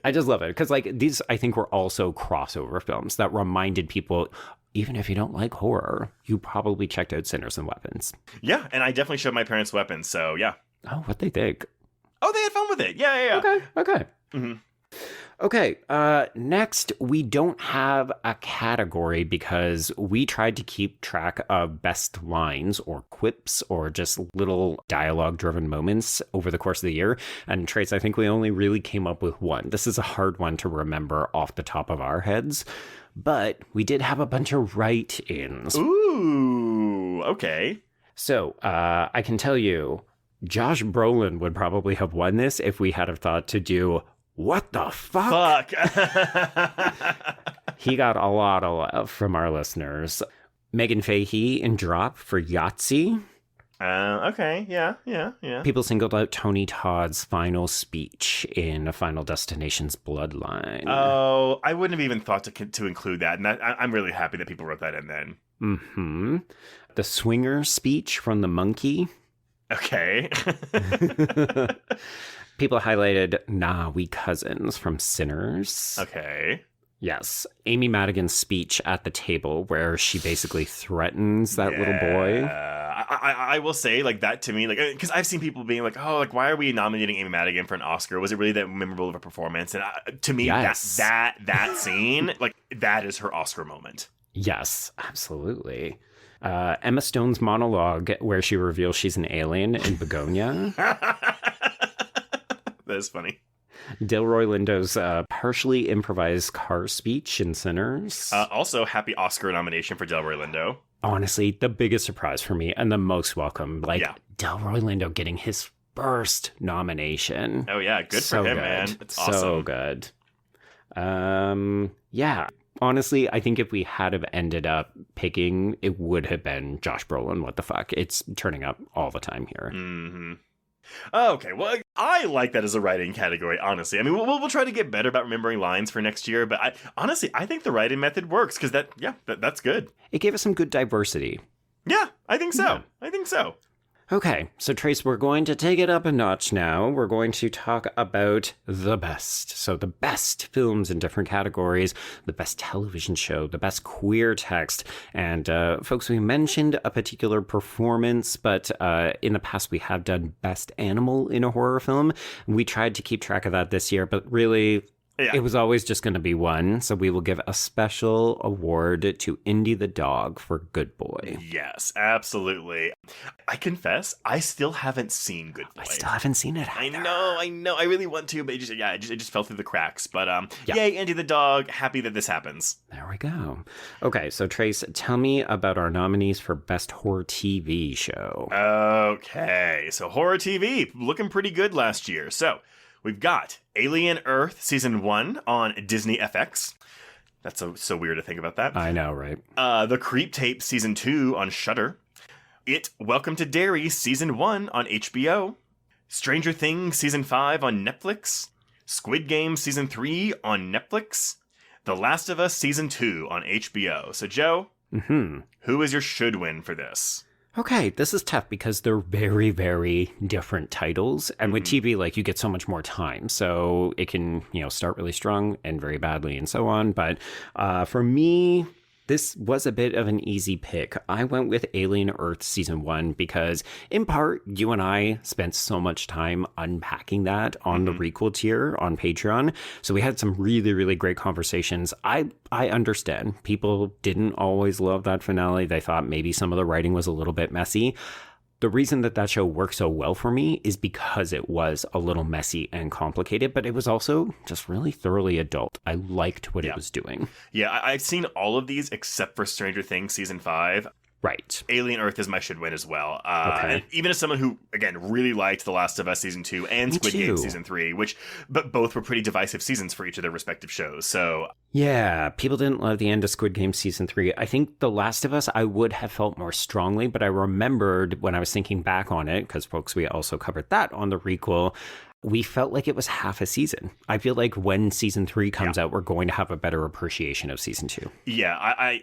I just love it because these, I think, were also crossover films that reminded people, even if you don't like horror, you probably checked out Sinners and Weapons. Yeah, and I definitely showed my parents Weapons, so yeah. Oh, what'd they think? Oh, they had fun with it. Yeah. Okay. Mm-hmm. Okay, next, we don't have a category because we tried to keep track of best lines or quips or just little dialogue-driven moments over the course of the year. And Trace, I think we only really came up with one. This is a hard one to remember off the top of our heads, but we did have a bunch of write-ins. Ooh, okay. So, I can tell you, Josh Brolin would probably have won this if we had have thought to do what the fuck? He got a lot of love from our listeners. Megan Fahey in Drop for Yahtzee. Okay, yeah. People singled out Tony Todd's final speech in Final Destination's Bloodline. Oh, I wouldn't have even thought to include that. And I'm really happy that people wrote that in then. Mm-hmm. The swinger speech from the monkey. Okay. People highlighted Nah, We Cousins from Sinners. Okay. Yes. Amy Madigan's speech at the table where she basically threatens that little boy. I will say, like, that to me, like, because I've seen people being like, oh, like, why are we nominating Amy Madigan for an Oscar? Was it really that memorable of a performance? And to me, yes. that scene, like, that is her Oscar moment. Yes, absolutely. Emma Stone's monologue where she reveals she's an alien in Begonia. That is funny. Delroy Lindo's partially improvised car speech in Sinners. Also, happy Oscar nomination for Delroy Lindo. Honestly, the biggest surprise for me and the most welcome. Like, Delroy Lindo getting his first nomination. Oh, yeah. Good for him, man. It's awesome. So good. Yeah. Honestly, I think if we had have ended up picking, it would have been Josh Brolin. What the fuck? It's turning up all the time here. Mm-hmm. Okay, well, I like that as a writing category, honestly. I mean, we'll try to get better about remembering lines for next year, but I think the writing method works, because that's good. It gave us some good diversity. Yeah, I think so. Yeah. I think so. Okay, so Trace, we're going to take it up a notch now. We're going to talk about the best. So the best films in different categories, the best television show, the best queer text. And folks, we mentioned a particular performance, but in the past we have done best animal in a horror film. We tried to keep track of that this year, but really... yeah. It was always just going to be one, so we will give a special award to Indy the dog for Good Boy. Yes, absolutely. I confess, I still haven't seen Good Boy. I still haven't seen it either. I know. I really want to, but it just fell through the cracks. But yay, Indy the dog. Happy that this happens. There we go. Okay, so Trace, tell me about our nominees for Best Horror TV Show. Okay, so horror TV, looking pretty good last year. So... we've got Alien Earth Season 1 on Disney FX. That's so weird to think about that. I know, right? The Creep Tape Season 2 on Shudder. It Welcome to Derry Season 1 on HBO. Stranger Things Season 5 on Netflix. Squid Game Season 3 on Netflix. The Last of Us Season 2 on HBO. So, Joe, who is your should win for this? Okay, this is tough because they're very, very different titles. And with TV, like, you get so much more time. So it can, start really strong and very badly and so on. But for me, this was a bit of an easy pick. I went with Alien Earth Season 1 because, in part, you and I spent so much time unpacking that on the Requel tier on Patreon. So we had some really, really great conversations. I understand. People didn't always love that finale. They thought maybe some of the writing was a little bit messy. The reason that show worked so well for me is because it was a little messy and complicated, but it was also just really thoroughly adult. I liked what it was doing. Yeah, I've seen all of these except for Stranger Things Season 5. Right. Alien Earth is my should win as well. Okay. Even as someone who, again, really liked The Last of Us Season 2 and Squid Game Season 3, but both were pretty divisive seasons for each of their respective shows, so... yeah, people didn't love the end of Squid Game Season 3. I think The Last of Us, I would have felt more strongly, but I remembered when I was thinking back on it, because folks, we also covered that on the Requel, we felt like it was half a season. I feel like when Season 3 comes out, we're going to have a better appreciation of Season 2. Yeah, I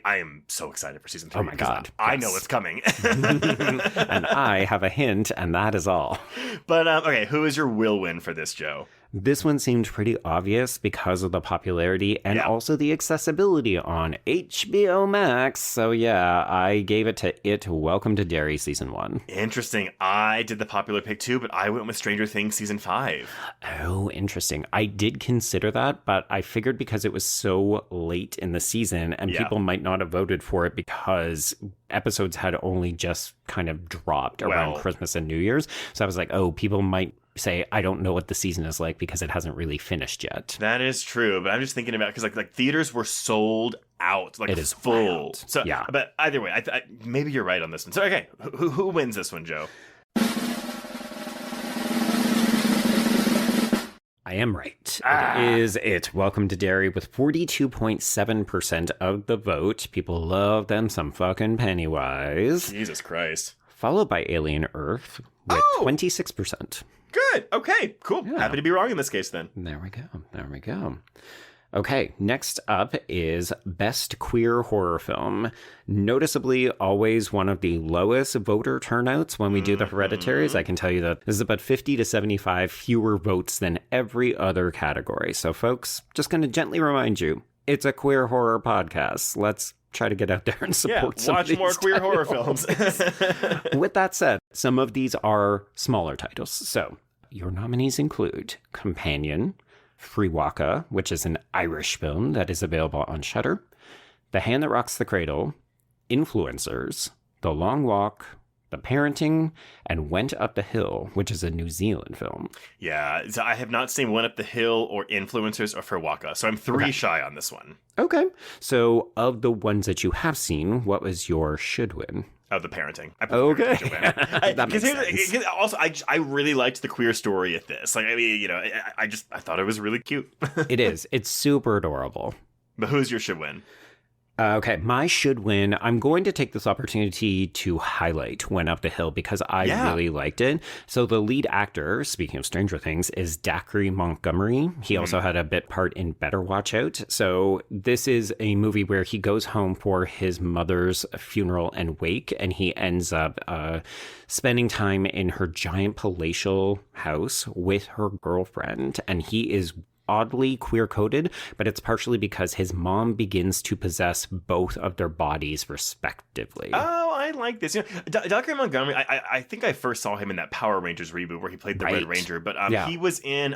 am so excited for Season 3. Oh my God. I know it's coming. And I have a hint, and that is all. But, okay, who is your will win for this, Joe? This one seemed pretty obvious because of the popularity and also the accessibility on HBO Max. So yeah, I gave it to Welcome to Derry Season 1. Interesting. I did the popular pick too, but I went with Stranger Things Season 5. Oh, interesting. I did consider that, but I figured because it was so late in the season and people might not have voted for it because episodes had only just kind of dropped around Christmas and New Year's. So I was like, oh, people might say, I don't know what the season is like because it hasn't really finished yet. That is true, but I'm just thinking about, because like theaters were sold out, like, it is full. Wild. So yeah, but either way, I maybe you're right on this one. So okay, who wins this one, Joe? I am right. It Welcome to Derry with 42.7% of the vote. People love them some fucking Pennywise. Jesus Christ. Followed by Alien Earth with 26%. Good. Okay, cool. Yeah. Happy to be wrong in this case then. There we go. Okay, next up is Best Queer Horror Film. Noticeably, always one of the lowest voter turnouts when we do the Hereditaries. I can tell you that this is about 50 to 75 fewer votes than every other category. So, folks, just going to gently remind you, it's a queer horror podcast. Let's try to get out there and support some of these watch more queer horror films. With that said, some of these are smaller titles. So, your nominees include Companion, Free Waka, which is an Irish film that is available on Shudder, The Hand That Rocks the Cradle, Influencers, The Long Walk, The Parenting, and Went Up the Hill, which is a New Zealand film. Yeah, so I have not seen Went Up the Hill or Influencers or Free Waka, so I'm three shy on this one. Okay. So of the ones that you have seen, what was your should win? Of The Parenting. Okay. That makes sense. Also, I really liked the queer story at this. Like, I mean, you know, I thought it was really cute. It is. It's super adorable. But who's your should win? Okay, my should win. I'm going to take this opportunity to highlight Went Up the Hill because I really liked it. So the lead actor, speaking of Stranger Things, is Dacre Montgomery. He also had a bit part in Better Watch Out. So this is a movie where he goes home for his mother's funeral and wake, and he ends up spending time in her giant palatial house with her girlfriend, and he is oddly queer-coded, but it's partially because his mom begins to possess both of their bodies respectively. Oh, I like this. You know, Dr. Montgomery, I think I first saw him in that Power Rangers reboot where he played the Red Ranger, but he was in,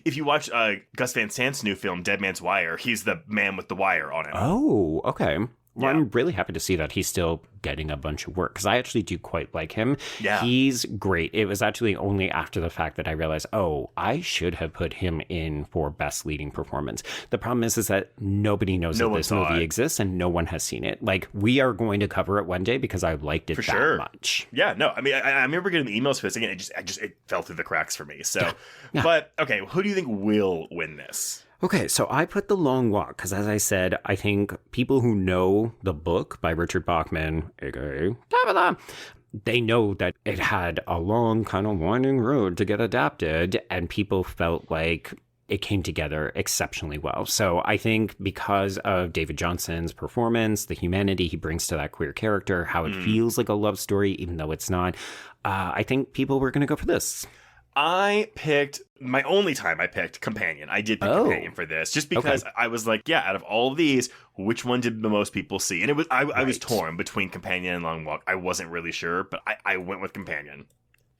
if you watch Gus Van Sant's new film, Dead Man's Wire, he's the man with the wire on him. Oh, okay. Well, I'm really happy to see that he's still getting a bunch of work because I actually do quite like him. Yeah. He's great. It was actually only after the fact that I realized, I should have put him in for Best Leading Performance. The problem is that nobody knows that this movie exists and no one has seen it. Like, we are going to cover it one day because I liked it that much. Yeah, no, I mean, I remember getting the emails for this again. It fell through the cracks for me. So, But, okay, who do you think will win this? Okay, so I put The Long Walk because, as I said, I think people who know the book by Richard Bachman, aka Tabitha, they know that it had a long, kind of winding road to get adapted, and people felt like it came together exceptionally well. So I think because of David Johnson's performance, the humanity he brings to that queer character, how it feels like a love story, even though it's not, I think people were going to go for this. My only time I picked Companion. I did pick Companion for this, just because I was like, out of all of these, which one did the most people see? And it was I was torn between Companion and Long Walk. I wasn't really sure, but I went with Companion.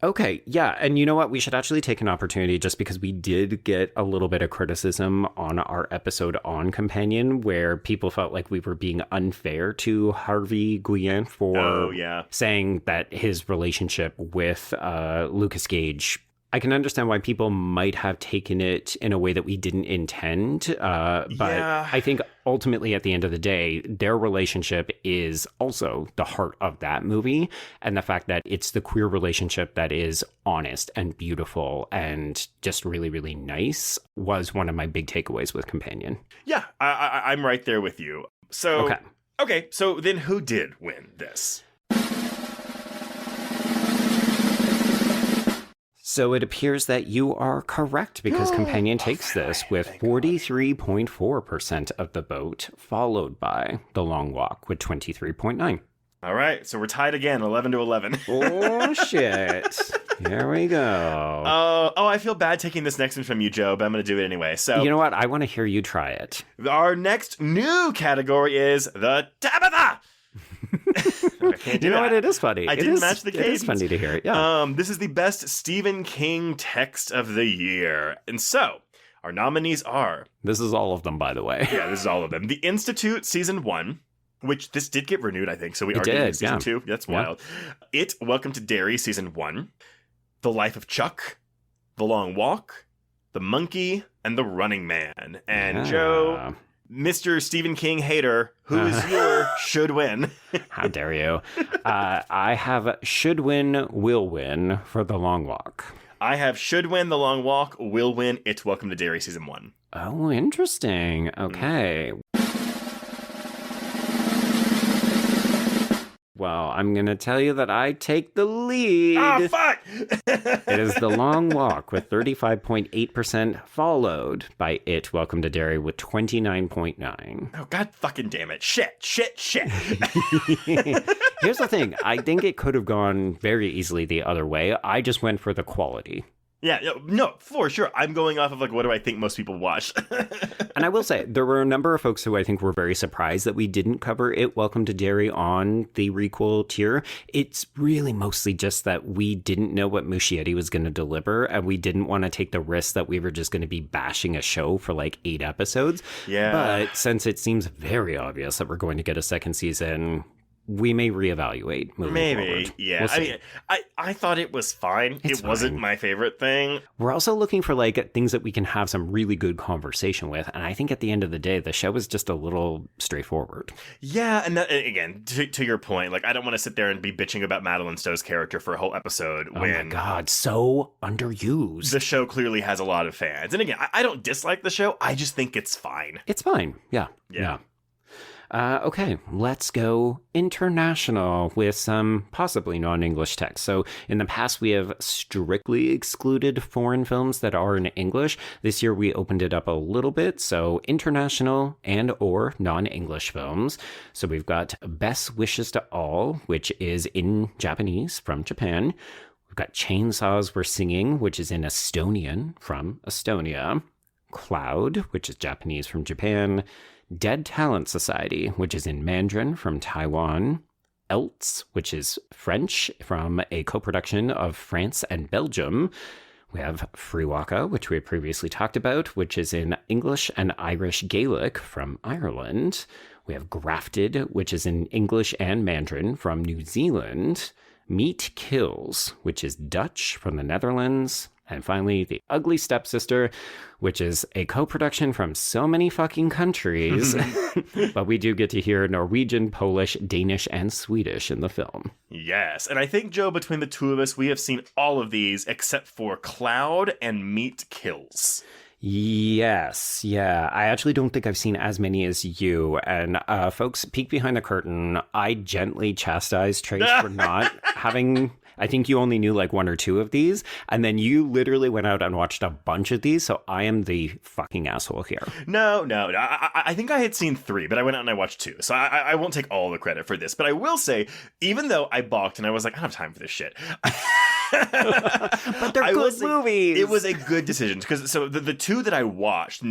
Okay, yeah, and you know what? We should actually take an opportunity just because we did get a little bit of criticism on our episode on Companion where people felt like we were being unfair to Harvey Guillen for saying that his relationship with Lucas Gage. I can understand why people might have taken it in a way that we didn't intend, but I think ultimately at the end of the day, their relationship is also the heart of that movie. And the fact that it's the queer relationship that is honest and beautiful and just really, really nice was one of my big takeaways with Companion. Yeah, I'm right there with you. So, okay, so then who did win this? So it appears that you are correct because Companion takes this with 43.4% of the vote, followed by The Long Walk with 23.9%. All right, so we're tied again, 11-11. Oh, shit. Here we go. I feel bad taking this next one from you, Joe, but I'm going to do it anyway. So you know what? I want to hear you try it. Our next new category is the Tabitha. You know what? It is funny. I didn't match the cadence. It is funny to hear it. Yeah. This is the best Stephen King text of the year. And so, our nominees are... This is all of them, by the way. Yeah, this is all of them. The Institute Season 1, which this did get renewed, I think. So we are getting Season 2. That's wild. It, Welcome to Derry Season 1. The Life of Chuck. The Long Walk. The Monkey. And The Running Man. And Joe... Mr. Stephen King hater, who is your should win? How dare you? I have should win, will win for The Long Walk. I have should win, The Long Walk, will win, It's Welcome to Derry Season 1. Oh, interesting. Okay. Well, I'm going to tell you that I take the lead. Ah, fuck! It is The Long Walk with 35.8%, followed by It, Welcome to Derry with 29.9%. Oh, god fucking damn it. Shit. Here's the thing. I think it could have gone very easily the other way. I just went for the quality. Yeah, no, for sure. I'm going off of, like, what do I think most people watch? And I will say, there were a number of folks who I think were very surprised that we didn't cover It, Welcome to Derry on the requel tier. It's really mostly just that we didn't know what Muschietti was going to deliver, and we didn't want to take the risk that we were just going to be bashing a show for, like, 8 episodes. Yeah. But since it seems very obvious that we're going to get a second season, we may reevaluate moving forward. Yeah. We'll see. I mean, I thought it was fine. It wasn't my favorite thing. We're also looking for, like, things that we can have some really good conversation with. And I think at the end of the day, the show is just a little straightforward. Yeah. And that, again, to your point, like, I don't want to sit there and be bitching about Madeline Stowe's character for a whole episode when... Oh my God, so underused. The show clearly has a lot of fans. And again, I don't dislike the show. I just think it's fine. It's fine. Yeah. Okay, let's go international with some possibly non-English text. So in the past, we have strictly excluded foreign films that are in English. This year, we opened it up a little bit. So international and or non-English films. So we've got Best Wishes to All, which is in Japanese from Japan. We've got Chainsaws Were Singing, which is in Estonian from Estonia. Cloud, which is Japanese from Japan. Dead Talent Society, which is in Mandarin from Taiwan. Else, which is French from a co-production of France and Belgium. We have Freewaka, which we previously talked about, which is in English and Irish Gaelic from Ireland. We have Grafted, which is in English and Mandarin from New Zealand. Meat Kills, which is Dutch from the Netherlands. And finally, The Ugly Stepsister, which is a co-production from so many fucking countries. But we do get to hear Norwegian, Polish, Danish, and Swedish in the film. Yes. And I think, Joe, between the two of us, we have seen all of these except for Cloud and Meat Kills. Yes, yeah. I actually don't think I've seen as many as you. And folks, peek behind the curtain. I gently chastised Trace for not having... I think you only knew like 1 or 2 of these, and then you literally went out and watched a bunch of these, so I am the fucking asshole here. No. I think I had seen 3, but I went out and I watched 2, so I won't take all the credit for this. But I will say, even though I balked and I was like, I don't have time for this shit. But they're good movies. It was a good decision, because so the 2 that I watched,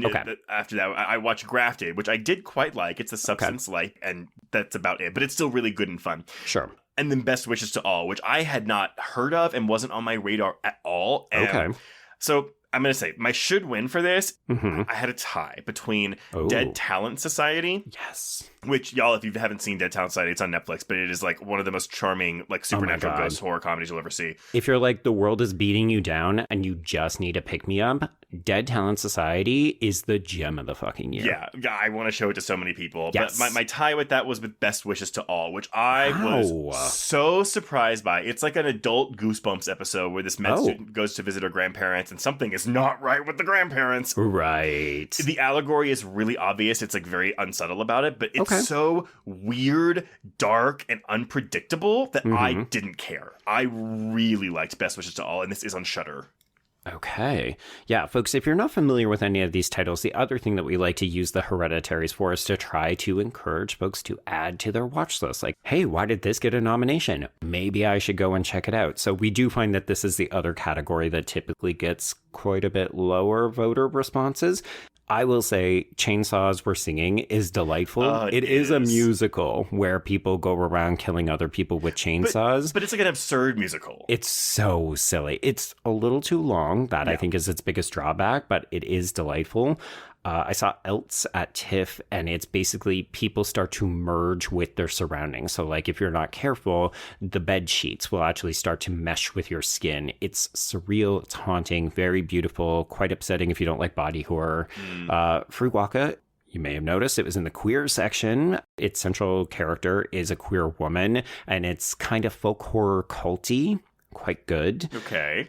after that, I watched Grafted, which I did quite like. It's a substance-like, and that's about it, but it's still really good and fun. Sure. And then Best Wishes to All, which I had not heard of and wasn't on my radar at all. And so I'm going to say my should win for this. I had a tie between Dead Talent Society. Yes. Which, y'all, if you haven't seen Dead Talent Society, it's on Netflix, but it is like one of the most charming, like, supernatural ghost horror comedies you'll ever see. If you're like, the world is beating you down and you just need a pick-me-up, Dead Talent Society is the gem of the fucking year. Yeah, I want to show it to so many people. Yes. But my tie with that was with Best Wishes to All, which I was so surprised by. It's like an adult Goosebumps episode where this med student goes to visit her grandparents and something is not right with the grandparents. Right. The allegory is really obvious. It's like very unsubtle about it, but it's so weird, dark, and unpredictable that I didn't care. I really liked Best Wishes to All, and this is on Shudder. Okay. Yeah, folks, if you're not familiar with any of these titles, the other thing that we like to use the Hereditaries for is to try to encourage folks to add to their watch list. Like, hey, why did this get a nomination? Maybe I should go and check it out. So we do find that this is the other category that typically gets quite a bit lower voter responses. I will say Chainsaws Were Singing is delightful. It is a musical where people go around killing other people with chainsaws. But it's like an absurd musical. It's so silly. It's a little too long. That I think is its biggest drawback, but it is delightful. I saw Else at TIFF, and it's basically people start to merge with their surroundings. So, like, if you're not careful, the bed sheets will actually start to mesh with your skin. It's surreal, it's haunting, very beautiful, quite upsetting if you don't like body horror. Freewaka, you may have noticed, it was in the queer section. Its central character is a queer woman, and it's kind of folk horror culty. Quite good. Okay.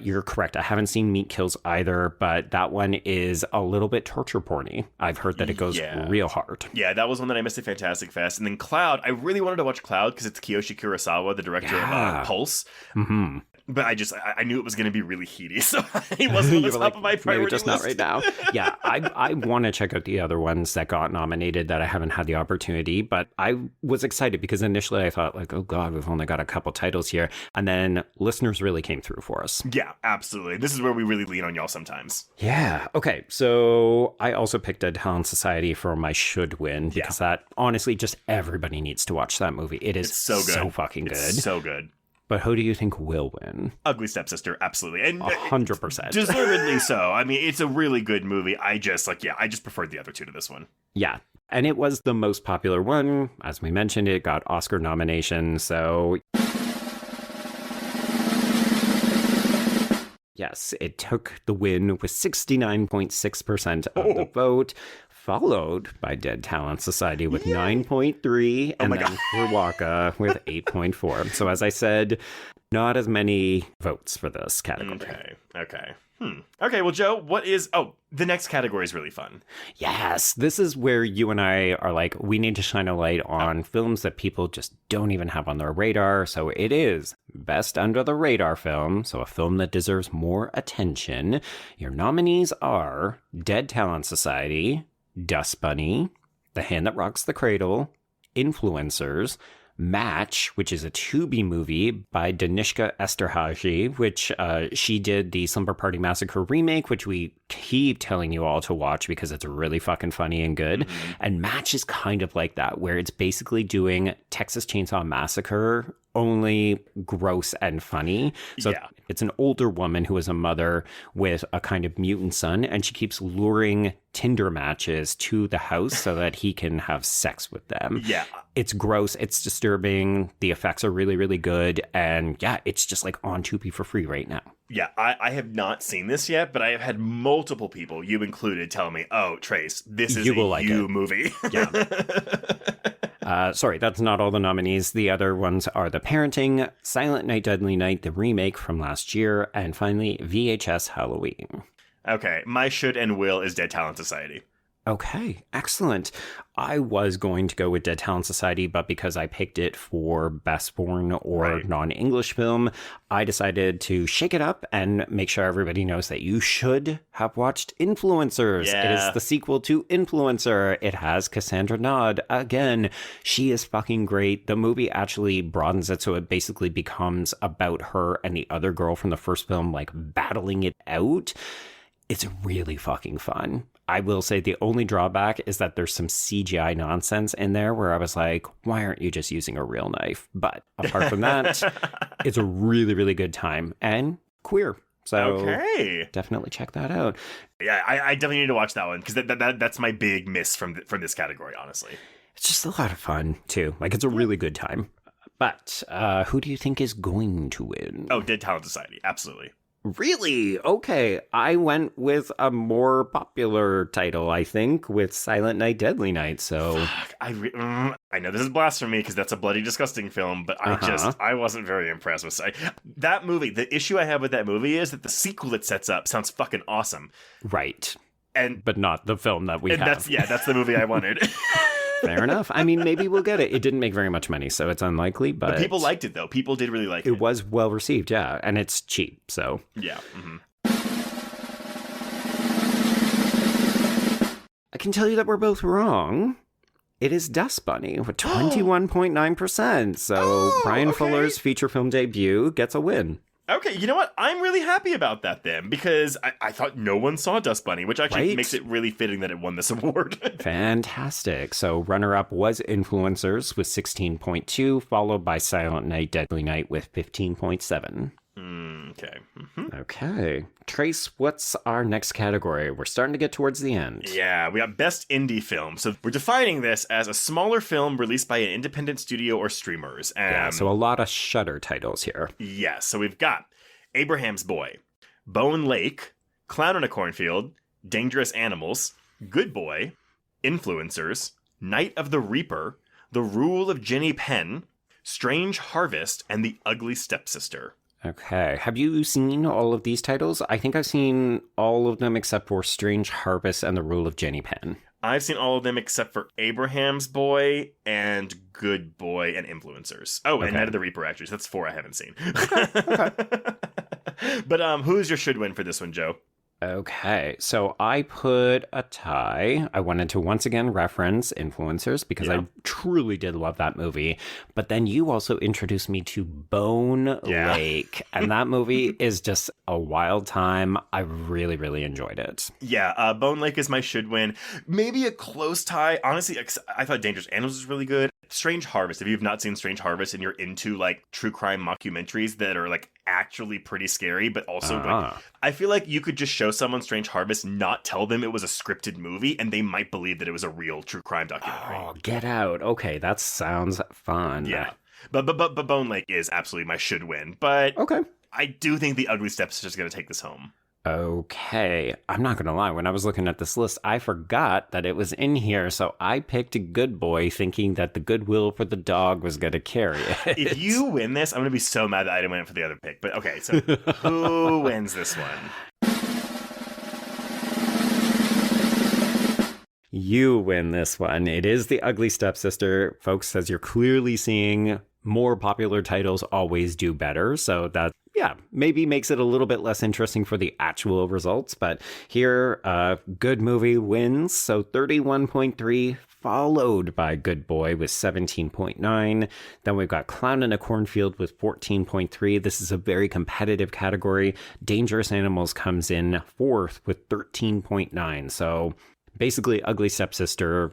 You're correct. I haven't seen Meat Kills either, but that one is a little bit torture porny. I've heard that it goes real hard. Yeah, that was one that I missed at Fantastic Fest. And then Cloud, I really wanted to watch Cloud because it's Kiyoshi Kurosawa, the director of Pulse. Mm-hmm. But I knew it was going to be really heaty, so he wasn't on the top of my priority just list. Not right now. Yeah, I want to check out the other ones that got nominated that I haven't had the opportunity, but I was excited because initially I thought like, oh God, we've only got a couple titles here. And then listeners really came through for us. Yeah, absolutely. This is where we really lean on y'all sometimes. Yeah. Okay. So I also picked Dead Talent Society for my should win because that honestly just everybody needs to watch that movie. It's so good. So fucking good. It's so good. But who do you think will win? Ugly Stepsister, absolutely. And 100%. Deservedly so. I mean, it's a really good movie. I just preferred the other two to this one. Yeah. And it was the most popular one. As we mentioned, it got Oscar nominations. So yes, it took the win with 69.6% of the vote, followed by Dead Talent Society with 9.3, and then Ruwaka with 8.4. So as I said, not as many votes for this category. Okay. Okay, well, Joe, what is... Oh, the next category is really fun. Yes, this is where you and I are like, we need to shine a light on films that people just don't even have on their radar. So it is Best Under the Radar film, so a film that deserves more attention. Your nominees are Dead Talent Society, Dust Bunny, The Hand That Rocks the Cradle, Influencers, Match, which is a Tubi movie by Danishka Esterhazy, which she did the Slumber Party Massacre remake, which we keep telling you all to watch because it's really fucking funny and good. Mm-hmm. And Match is kind of like that, where it's basically doing Texas Chainsaw Massacre, only gross and funny. So it's an older woman who is a mother with a kind of mutant son, and she keeps luring Tinder matches to the house so that he can have sex with them. Yeah. It's gross. It's disturbing. The effects are really, really good. And yeah, it's just like on Tubi for free right now. Yeah, I have not seen this yet, but I have had multiple people, you included, tell me, oh, Trace, this is a movie. Yeah. Sorry, that's not all the nominees. The other ones are The Parenting, Silent Night, Deadly Night, the remake from last year, and finally VHS Halloween. Okay, my should and will is Dead Talent Society. Okay, excellent. I was going to go with Dead Talent Society, but because I picked it for Best Foreign or Non-English film, I decided to shake it up and make sure everybody knows that you should have watched Influencers. Yeah. It is the sequel to Influencer. It has Cassandra Nod. Again, she is fucking great. The movie actually broadens it, so it basically becomes about her and the other girl from the first film, like, battling it out. It's really fucking fun. I will say the only drawback is that there's some CGI nonsense in there where I was like, why aren't you just using a real knife? But apart from that, it's a really, really good time and queer. So definitely check that out. Yeah, I definitely need to watch that one because that's my big miss from this category, honestly. It's just a lot of fun, too. Like, it's a really good time. But who do you think is going to win? Oh, Dead Talent Society. Absolutely. Really? Okay. I went with a more popular title, I think, with Silent Night, Deadly Night. So fuck, I know this is blasphemy because that's a bloody, disgusting film, but I wasn't very impressed with that movie. The issue I have with that movie is that the sequel it sets up sounds fucking awesome. Right. But not the film that we have. That's the movie I wanted. Fair enough. I mean, maybe we'll get it. It didn't make very much money, so it's unlikely. But people liked it, though. People did really like it. It was well received, yeah. And it's cheap, so. Yeah. Mm-hmm. I can tell you that we're both wrong. It is Dust Bunny with 21.9%. So Brian Fuller's feature film debut gets a win. Okay, you know what? I'm really happy about that then, because I thought no one saw Dust Bunny, which actually makes it really fitting that it won this award. Fantastic. So runner-up was Influencers with 16.2, followed by Silent Night, Deadly Night with 15.7. Okay. Mm-hmm. Okay. Trace, what's our next category? We're starting to get towards the end. Yeah, we got Best Indie Film. So we're defining this as a smaller film released by an independent studio or streamers. Yeah, so a lot of Shudder titles here. Yeah, so we've got Abraham's Boy, Bone Lake, Clown in a Cornfield, Dangerous Animals, Good Boy, Influencers, Night of the Reaper, The Rule of Jenny Penn, Strange Harvest, and The Ugly Stepsister. Okay. Have you seen all of these titles? I think I've seen all of them except for Strange Harvest and The Rule of Jenny Penn. I've seen all of them except for Abraham's Boy and Good Boy and Influencers. Oh, and Night of the Reaper, actually. So that's 4 I haven't seen. Okay. But who is your should win for this one, Joe? Okay, so I put a tie. I wanted to once again reference Influencers because I truly did love that movie. But then you also introduced me to Bone Lake. And that movie is just a wild time. I really, really enjoyed it. Yeah, Bone Lake is my should win. Maybe a close tie. Honestly, I thought Dangerous Animals was really good. Strange Harvest, if you've not seen Strange Harvest and you're into like true crime mockumentaries that are like actually pretty scary, but also like, I feel like you could just show someone Strange Harvest, not tell them it was a scripted movie, and they might believe that it was a real true crime documentary. Oh, Get Out. Okay, that sounds fun. Yeah. But Bone Lake is absolutely my should win. But okay, I do think The Ugly Stepsister's going to take this home. Okay, I'm not going to lie. When I was looking at this list, I forgot that it was in here. So I picked Good Boy thinking that the goodwill for the dog was going to carry it. If you win this, I'm going to be so mad that I didn't win it for the other pick. But okay, so who wins this one? You win this one. It is The Ugly Stepsister. Folks, as you're clearly seeing, more popular titles always do better. So that, maybe makes it a little bit less interesting for the actual results. But here, Good Movie wins. So 31.3, followed by Good Boy with 17.9. Then we've got Clown in a Cornfield with 14.3. This is a very competitive category. Dangerous Animals comes in 4th with 13.9. So basically, Ugly Stepsister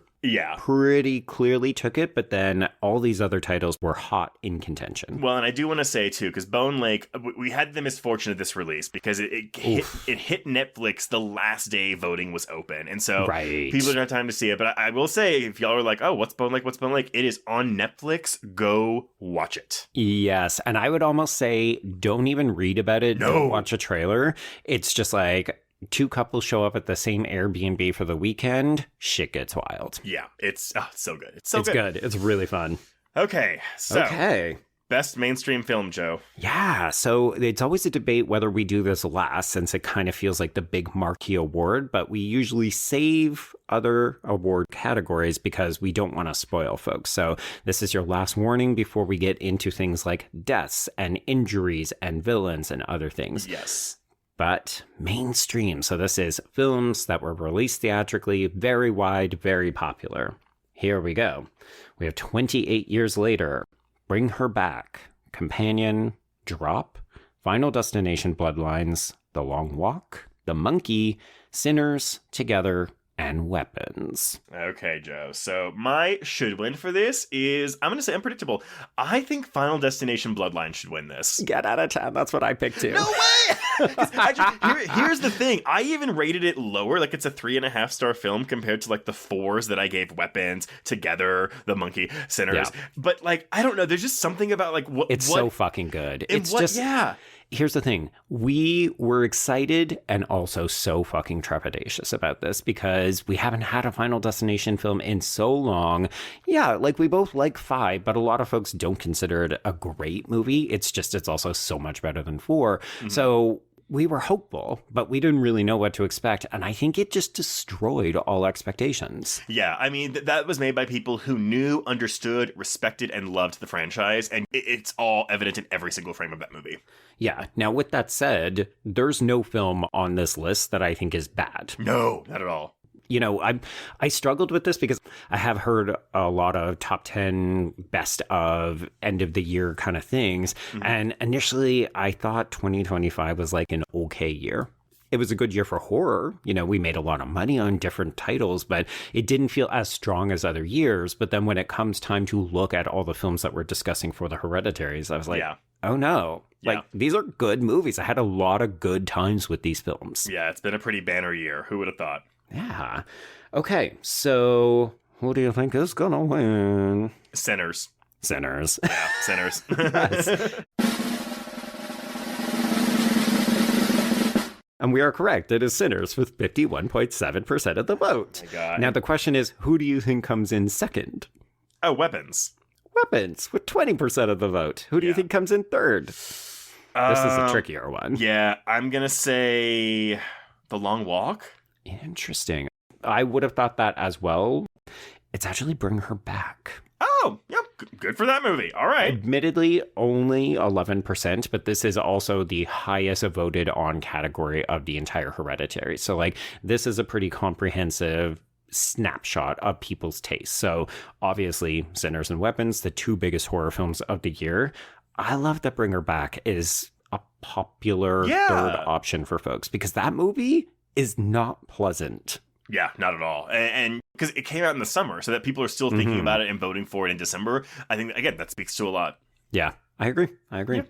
pretty clearly took it, but then all these other titles were hot in contention. Well, and I do want to say, too, because Bone Lake, we had the misfortune of this release because it hit Netflix the last day voting was open. And so people didn't have time to see it. But I will say, if y'all are like, oh, what's Bone Lake? What's Bone Lake? It is on Netflix. Go watch it. Yes. And I would almost say, don't even read about it. No. Don't watch a trailer. It's just like, 2 couples show up at the same Airbnb for the weekend. Shit gets wild. Yeah, it's so good. It's good. It's really fun. Okay, so best mainstream film, Joe. Yeah, so it's always a debate whether we do this last, since it kind of feels like the big marquee award, but we usually save other award categories because we don't want to spoil folks. So this is your last warning before we get into things like deaths and injuries and villains and other things. Yes. But mainstream. So this is films that were released theatrically, very wide, very popular. Here we go. We have 28 years later, Bring Her Back, Companion, Drop, Final Destination Bloodlines, The Long Walk, The Monkey, Sinners, Together, and Weapons. Okay, Joe. So my should win for this is, I'm going to say unpredictable. I think Final Destination Bloodline should win this. Get out of town. That's what I picked too. No way! Here's the thing. I even rated it lower. Like it's a 3.5 star film compared to like the 4s that I gave Weapons, Together, The Monkey, Sinners. Yeah. But like, I don't know. There's just something about like what... It's so fucking good. It's just... Yeah. Here's the thing. We were excited and also so fucking trepidatious about this because we haven't had a Final Destination film in so long. Yeah, like we both like 5, but a lot of folks don't consider it a great movie. It's also so much better than 4. Mm-hmm. So we were hopeful, but we didn't really know what to expect. And I think it just destroyed all expectations. Yeah, I mean, that was made by people who knew, understood, respected, and loved the franchise. And it's all evident in every single frame of that movie. Yeah. Now, with that said, there's no film on this list that I think is bad. No, not at all. You know, I struggled with this because I have heard a lot of top 10 best of end of the year kind of things. Mm-hmm. And initially, I thought 2025 was like an okay year. It was a good year for horror. You know, we made a lot of money on different titles, but it didn't feel as strong as other years. But then when it comes time to look at all the films that we're discussing for the Hereditaries, I was like, oh no. Yeah. Like, these are good movies. I had a lot of good times with these films. Yeah, it's been a pretty banner year. Who would have thought? Yeah. Okay, so who do you think is gonna win? Sinners. Yeah, Sinners. And we are correct. It is Sinners with 51.7% of the vote. Oh my God. Now the question is, who do you think comes in second? Oh, Weapons. Weapons with 20% of the vote. Who do you think comes in third? This is a trickier one. Yeah, I'm going to say The Long Walk. Interesting. I would have thought that as well. It's actually Bring Her Back. Oh, yeah, good for that movie. All right. Admittedly, only 11%, but this is also the highest voted on category of the entire Hereditary. So, like, this is a pretty comprehensive snapshot of people's tastes. So, obviously, Sinners and Weapons, the two biggest horror films of the year. I love that Bring Her Back is a popular third option for folks because that movie is not pleasant. Yeah, not at all. And because it came out in the summer, so that people are still thinking about it and voting for it in December, I think, again, that speaks to a lot. Yeah, I agree. Yeah.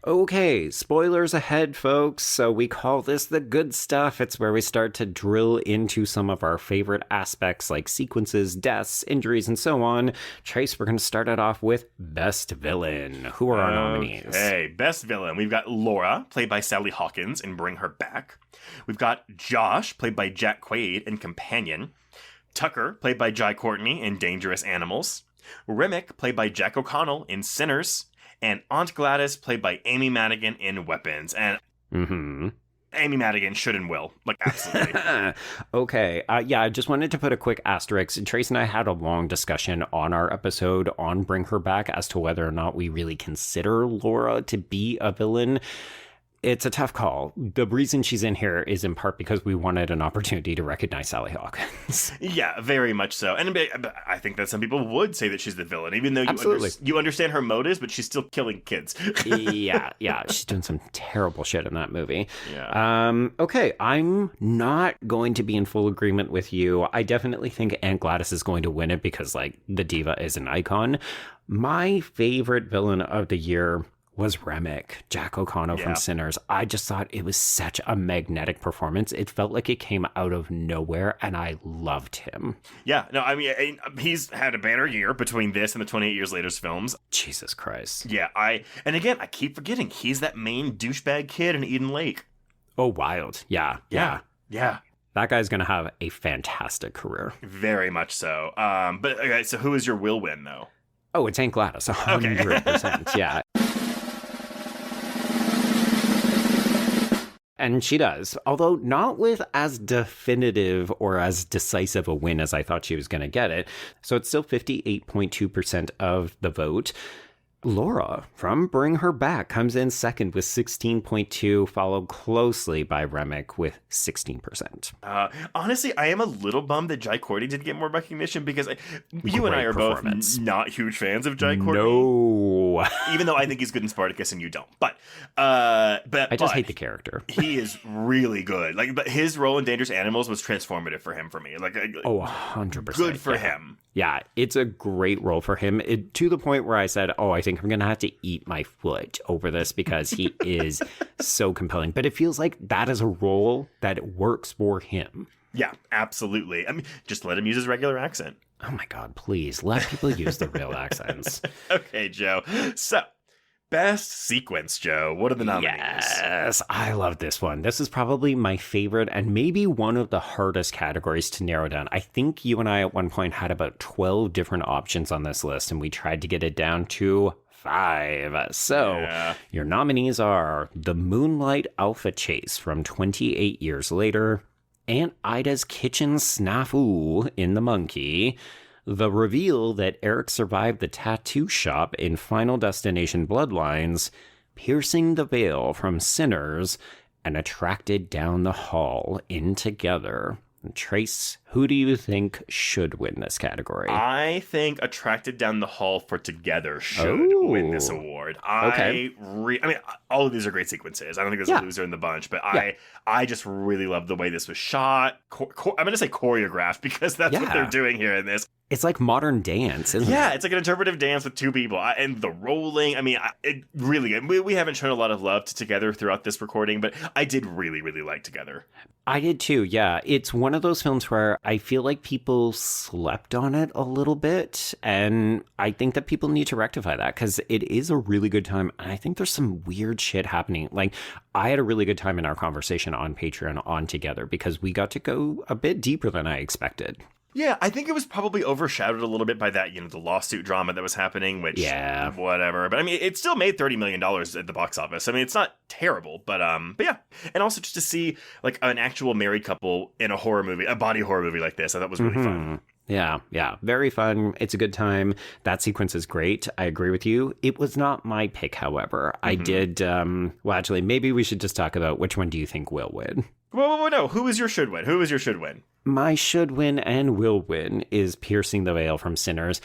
Okay, spoilers ahead, folks. So we call this the good stuff. It's where we start to drill into some of our favorite aspects like sequences, deaths, injuries, and so on. Trace, we're going to start it off with Best Villain. Who are our nominees? Okay, Best Villain. We've got Laura, played by Sally Hawkins in Bring Her Back. We've got Josh, played by Jack Quaid in Companion. Tucker, played by Jai Courtney in Dangerous Animals. Remick, played by Jack O'Connell in Sinners. And Aunt Gladys, played by Amy Madigan in Weapons. And Amy Madigan should and will. Like, absolutely. Okay. I just wanted to put a quick asterisk. Trace and I had a long discussion on our episode on Bring Her Back as to whether or not we really consider Laura to be a villain. It's a tough call. The reason she's in here is in part because we wanted an opportunity to recognize Sally Hawkins. Yeah, very much so. And I think that some people would say that she's the villain, even though you understand her motives, but she's still killing kids. Yeah. She's doing some terrible shit in that movie. Yeah. Okay, I'm not going to be in full agreement with you. I definitely think Aunt Gladys is going to win it because, like, the diva is an icon. My favorite villain of the year was Remick, Jack O'Connell from Sinners. I just thought it was such a magnetic performance. It felt like it came out of nowhere, and I loved him. Yeah, no, I mean, he's had a banner year between this and the 28 Years Later's films. Jesus Christ. Yeah, and again, I keep forgetting, he's that main douchebag kid in Eden Lake. Oh, wild. Yeah. That guy's going to have a fantastic career. Very much so. But, okay, so who is your will win, though? Oh, it's Aunt Gladys, 100%, yeah. And she does, although not with as definitive or as decisive a win as I thought she was going to get it. So it's still 58.2% of the vote. Laura from Bring Her Back comes in second with 16.2, followed closely by Remick with 16%. Honestly, I am a little bummed that Jai Courtney didn't get more recognition because you and I are both not huge fans of Jai Courtney. No. Even though I think he's good in Spartacus and you don't. But I just hate the character. He is really good. But his role in Dangerous Animals was transformative for him for me. 100%. Good for him. Yeah, it's a great role for him, to the point where I said, I think I'm going to have to eat my foot over this because he is so compelling. But it feels like that is a role that works for him. Yeah, absolutely. I mean, just let him use his regular accent. Oh my God, please, let people use their real accents. Okay, Joe. So, Best Sequence, Joe. What are the nominees? Yes, I love this one. This is probably my favorite and maybe one of the hardest categories to narrow down. I think you and I at one point had about 12 different options on this list, and we tried to get it down to 5. So your nominees are The Moonlight Alpha Chase from 28 Years Later, Aunt Ida's Kitchen Snafu in The Monkey, the reveal that Eric survived the tattoo shop in Final Destination Bloodlines, Piercing the Veil from Sinners, and Attracted Down the Hall in Together. Trace, who do you think should win this category? I think Attracted Down the Hall for Together should win this award. I mean, all of these are great sequences. I don't think there's a loser in the bunch, but I just really love the way this was shot. I'm going to say choreographed because that's what they're doing here in this. It's like modern dance, isn't it? Yeah, it's like an interpretive dance with two people. And the rolling, I mean, it really, we haven't shown a lot of love to Together throughout this recording, but I did really, really like Together. I did too, yeah. It's one of those films where I feel like people slept on it a little bit, and I think that people need to rectify that because it is a really good time, and I think there's some weird shit happening. Like, I had a really good time in our conversation on Patreon on Together because we got to go a bit deeper than I expected. Yeah, I think it was probably overshadowed a little bit by that, the lawsuit drama that was happening, which, whatever. But I mean, it still made $30 million at the box office. I mean, it's not terrible, but yeah. And also just to see like an actual married couple in a horror movie, a body horror movie like this, I thought was really fun. Yeah. Very fun. It's a good time. That sequence is great. I agree with you. It was not my pick, however. I did, well, actually, maybe we should just talk about which one do you think will win? Whoa, no. Who is your should win? Who is your should win? My should win and will win is Piercing the Veil from Sinners.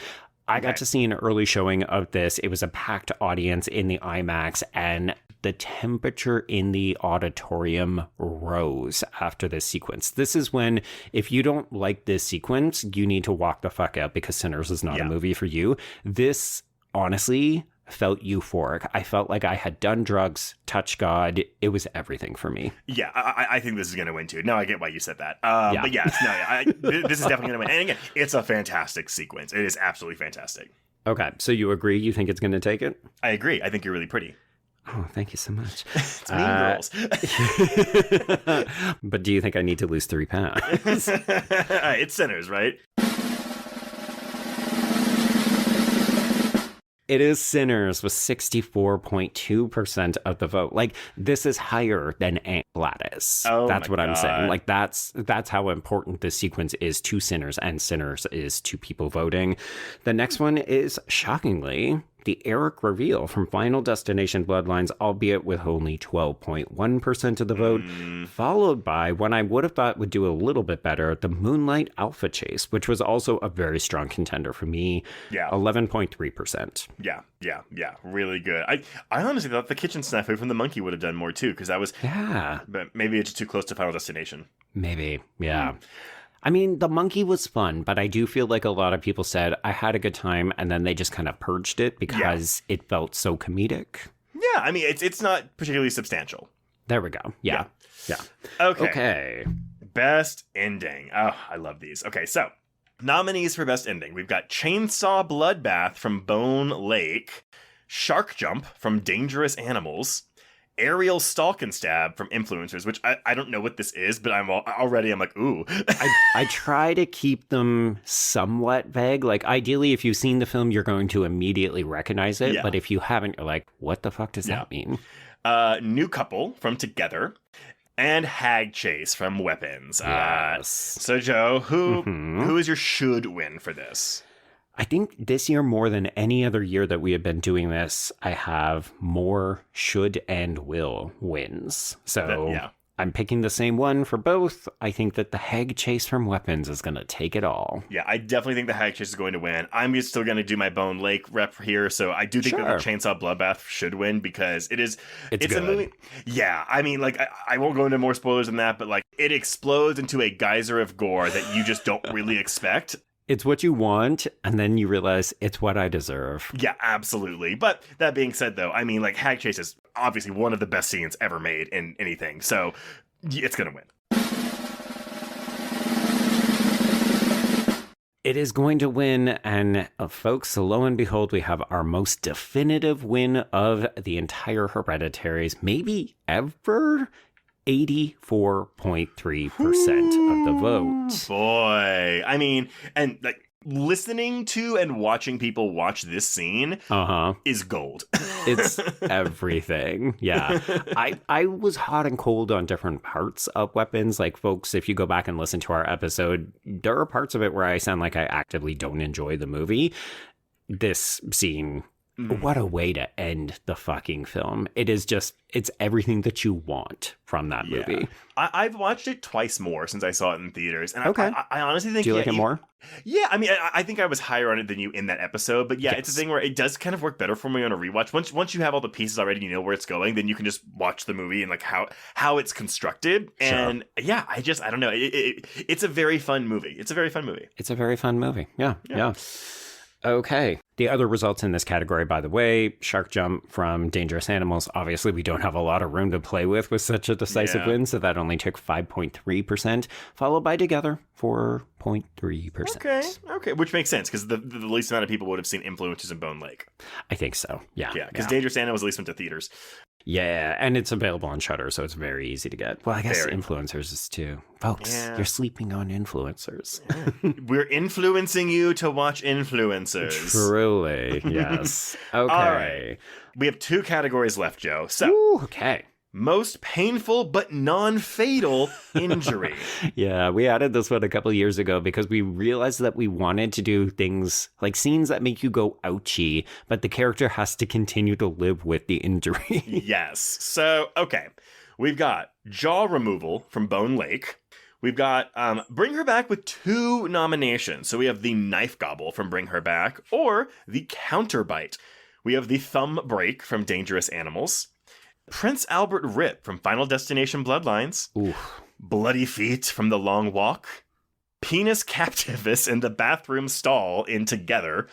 I got to see an early showing of this. It was a packed audience in the IMAX, and the temperature in the auditorium rose after this sequence. This is when, if you don't like this sequence, you need to walk the fuck out because Sinners is not a movie for you. This, honestly, felt euphoric. I felt like I had done drugs, touched God. It was everything for me. Yeah, I think this is going to win too. Now I get why you said that. But yes, this is definitely going to win. And again, it's a fantastic sequence. It is absolutely fantastic. Okay, so you agree? You think it's going to take it? I agree. I think you're really pretty. Oh, thank you so much. It's Mean Girls. But do you think I need to lose 3 pounds? It's Sinners, right? It is Sinners with 64.2% of the vote. Like, this is higher than Aunt Gladys. Oh, that's what I'm saying. God. Like, that's how important this sequence is to Sinners, and Sinners is to people voting. The next one is, shockingly, the Eric reveal from Final Destination Bloodlines, albeit with only 12.1% of the vote, followed by one I would have thought would do a little bit better, the Moonlight Alpha Chase, which was also a very strong contender for me. Yeah. 11.3%. Yeah. Really good. I honestly thought the kitchen snafu from the monkey would have done more too, because that was... Yeah. But maybe it's too close to Final Destination. Maybe. Yeah. I mean, the monkey was fun, but I do feel like a lot of people said I had a good time, and then they just kind of purged it because it felt so comedic. Yeah, I mean, it's not particularly substantial. There we go. Yeah. Okay. Best ending. Oh, I love these. Okay, so nominees for best ending. We've got Chainsaw Bloodbath from Bone Lake, Shark Jump from Dangerous Animals, Aerial Stalk and Stab from Influencers, which I don't know what this is, but I'm like, ooh. I try to keep them somewhat vague. Like, ideally, if you've seen the film, you're going to immediately recognize it. Yeah. But if you haven't, you're like, what the fuck does that mean? New Couple from Together, and Hag Chase from Weapons. Yes. So, Joe, who is your should win for this? I think this year, more than any other year that we have been doing this, I have more should and will wins. So I'm picking the same one for both. I think that the Hag Chase from Weapons is going to take it all. Yeah, I definitely think the Hag Chase is going to win. I'm still going to do my Bone Lake rep here, so I do think that the Chainsaw Bloodbath should win because it's a movie. Yeah, I mean, like, I won't go into more spoilers than that, but like, it explodes into a geyser of gore that you just don't really expect. It's what you want, and then you realize it's what I deserve. Yeah, absolutely. But that being said, though, I mean, like, Hag Chase is obviously one of the best scenes ever made in anything, so it's going to win. It is going to win, and folks, lo and behold, we have our most definitive win of the entire Hereditaries, maybe ever. 84.3% of the vote. Boy. I mean, and like listening to and watching people watch this scene is gold. It's everything. Yeah. I was hot and cold on different parts of Weapons. Like, folks, if you go back and listen to our episode, there are parts of it where I sound like I actively don't enjoy the movie. This scene, what a way to end the fucking film. It is just, it's everything that you want from that movie. I've watched it twice more since I saw it in theaters. And I honestly think... Do you like it more? Yeah, I mean, I think I was higher on it than you in that episode. But yeah, It's a thing where it does kind of work better for me on a rewatch. Once you have all the pieces already and you know where it's going, then you can just watch the movie and like how it's constructed. And yeah, I don't know. It's a very fun movie. It's a very fun movie. Yeah. Okay. The other results in this category, by the way, Shark Jump from Dangerous Animals. Obviously, we don't have a lot of room to play with such a decisive win, so that only took 5.3%, followed by Together, 4.3%. Okay, which makes sense, because the least amount of people would have seen Influences in Bone Lake. I think so, yeah. Yeah, because Dangerous Animals at least went to theaters. Yeah, and it's available on Shudder, so it's very easy to get. Well, I guess Very. Influencers is too. Folks, you're sleeping on influencers. We're influencing you to watch influencers. Truly, yes. Okay. All right. We have 2 categories left, Joe. So, Ooh, okay. most painful but non-fatal injury. Yeah, we added this one a couple years ago because we realized that we wanted to do things like scenes that make you go ouchie, but the character has to continue to live with the injury. Yes. So, okay. We've got jaw removal from Bone Lake. We've got Bring Her Back with 2 nominations. So we have the knife gobble from Bring Her Back or the counterbite. We have the thumb break from Dangerous Animals. Prince Albert Rip from Final Destination Bloodlines. Oof. Bloody Feet from The Long Walk. Penis Captivus in the bathroom stall in Together.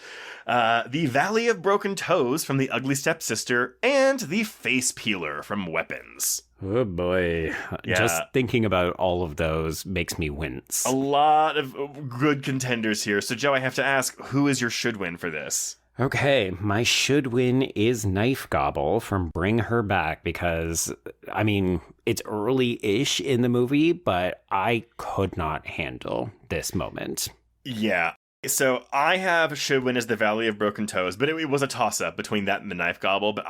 The Valley of Broken Toes from The Ugly Stepsister. And the Face Peeler from Weapons. Oh boy. Yeah. Just thinking about all of those makes me wince. A lot of good contenders here. So, Joe, I have to ask, who is your should win for this? Okay, my should win is Knife Gobble from Bring Her Back because, I mean, it's early-ish in the movie, but I could not handle this moment. Yeah. So I have should win as the Valley of Broken Toes, but it was a toss-up between that and the Knife Gobble. But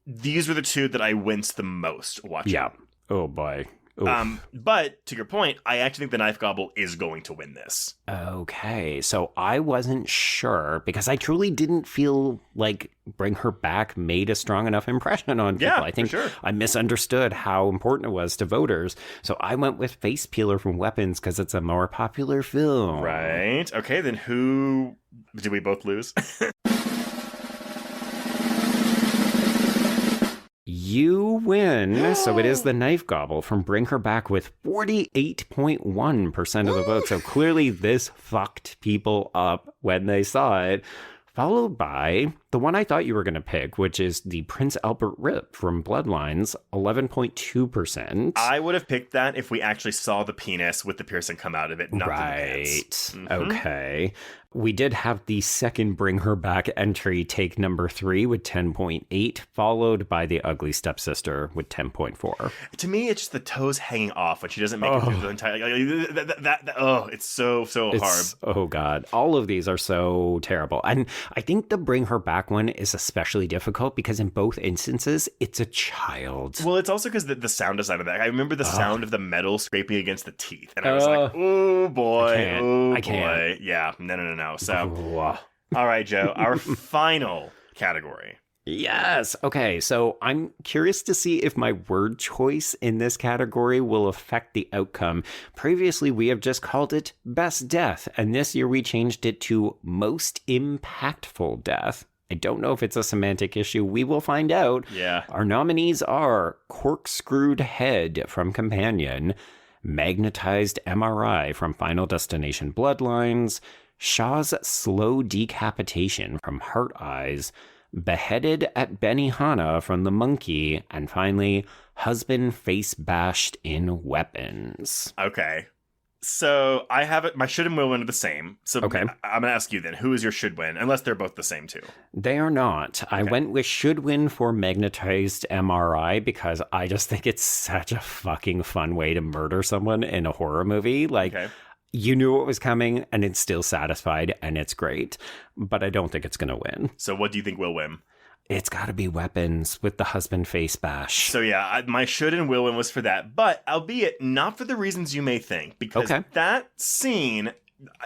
these were the 2 that I winced the most watching. Yeah. Oh boy. Oof. But to your point, I actually think the Knife Gobble is going to win this. Okay, so I wasn't sure because I truly didn't feel like Bring Her Back made a strong enough impression on people. Yeah, I think for sure. I misunderstood how important it was to voters. So I went with Face Peeler from Weapons because it's a more popular film. Right. Okay, then who did we both lose? You win. So it is the Knife Gobble from Bring Her Back with 48.1% of the vote. So clearly this fucked people up when they saw it. Followed by the one I thought you were going to pick, which is the Prince Albert Rip from Bloodlines, 11.2%. I would have picked that if we actually saw the penis with the piercing come out of it, not the pants. Okay. We did have the second Bring Her Back entry, take number 3 with 10.8, followed by the Ugly Stepsister with 10.4. To me, it's just the toes hanging off when she doesn't make it through the entire. It's so hard. Oh God, all of these are so terrible, and I think the Bring Her Back one is especially difficult because in both instances, it's a child. Well, it's also because the sound design of that. I remember the sound of the metal scraping against the teeth, and I was like, "Oh boy, I can't. Yeah, no. So, all right, Joe, our final category. Yes. Okay. So I'm curious to see if my word choice in this category will affect the outcome. Previously, we have just called it Best Death, and this year we changed it to Most Impactful Death. I don't know if it's a semantic issue. We will find out. Yeah. Our nominees are Corkscrewed Head from Companion, Magnetized MRI from Final Destination Bloodlines, Shaw's Slow Decapitation from Heart Eyes, Beheaded at Benihana from The Monkey, and finally, Husband Face Bashed in Weapons. Okay. So I have it. My should and will win are the same. So okay. I'm going to ask you then, who is your should win? Unless they're both the same too. They are not. Okay. I went with should win for Magnetized MRI because I just think it's such a fucking fun way to murder someone in a horror movie. Like, you knew what was coming and it's still satisfied and it's great, but I don't think it's going to win. So what do you think will win? It's got to be Weapons with the husband face bash. So yeah, my should and will win was for that, but albeit not for the reasons you may think, because that scene,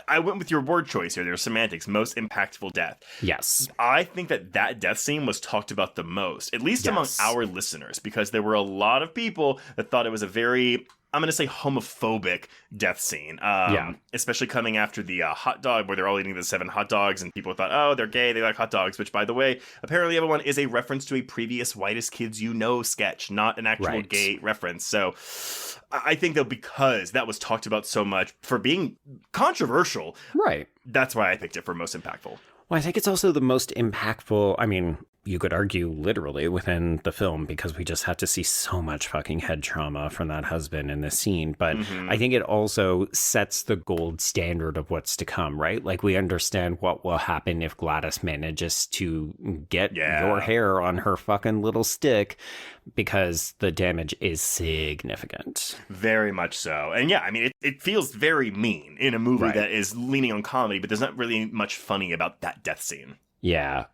I went with your word choice here. There's semantics, most impactful death. Yes. I think that death scene was talked about the most, at least among our listeners, because there were a lot of people that thought it was a very, I'm going to say, homophobic death scene. Especially coming after the hot dog where they're all eating the 7 hot dogs and people thought, oh, they're gay, they like hot dogs, which, by the way, apparently everyone is a reference to a previous Whitest Kids You Know sketch, not an actual gay reference. So I think, though, because that was talked about so much for being controversial, right? That's why I picked it for most impactful. Well, I think it's also the most impactful. I mean, you could argue literally within the film, because we just have to see so much fucking head trauma from that husband in this scene. But I think it also sets the gold standard of what's to come, right? Like, we understand what will happen if Gladys manages to get your hair on her fucking little stick, because the damage is significant. Very much so. And yeah, I mean, it feels very mean in a movie that is leaning on comedy, but there's not really much funny about that death scene. Yeah.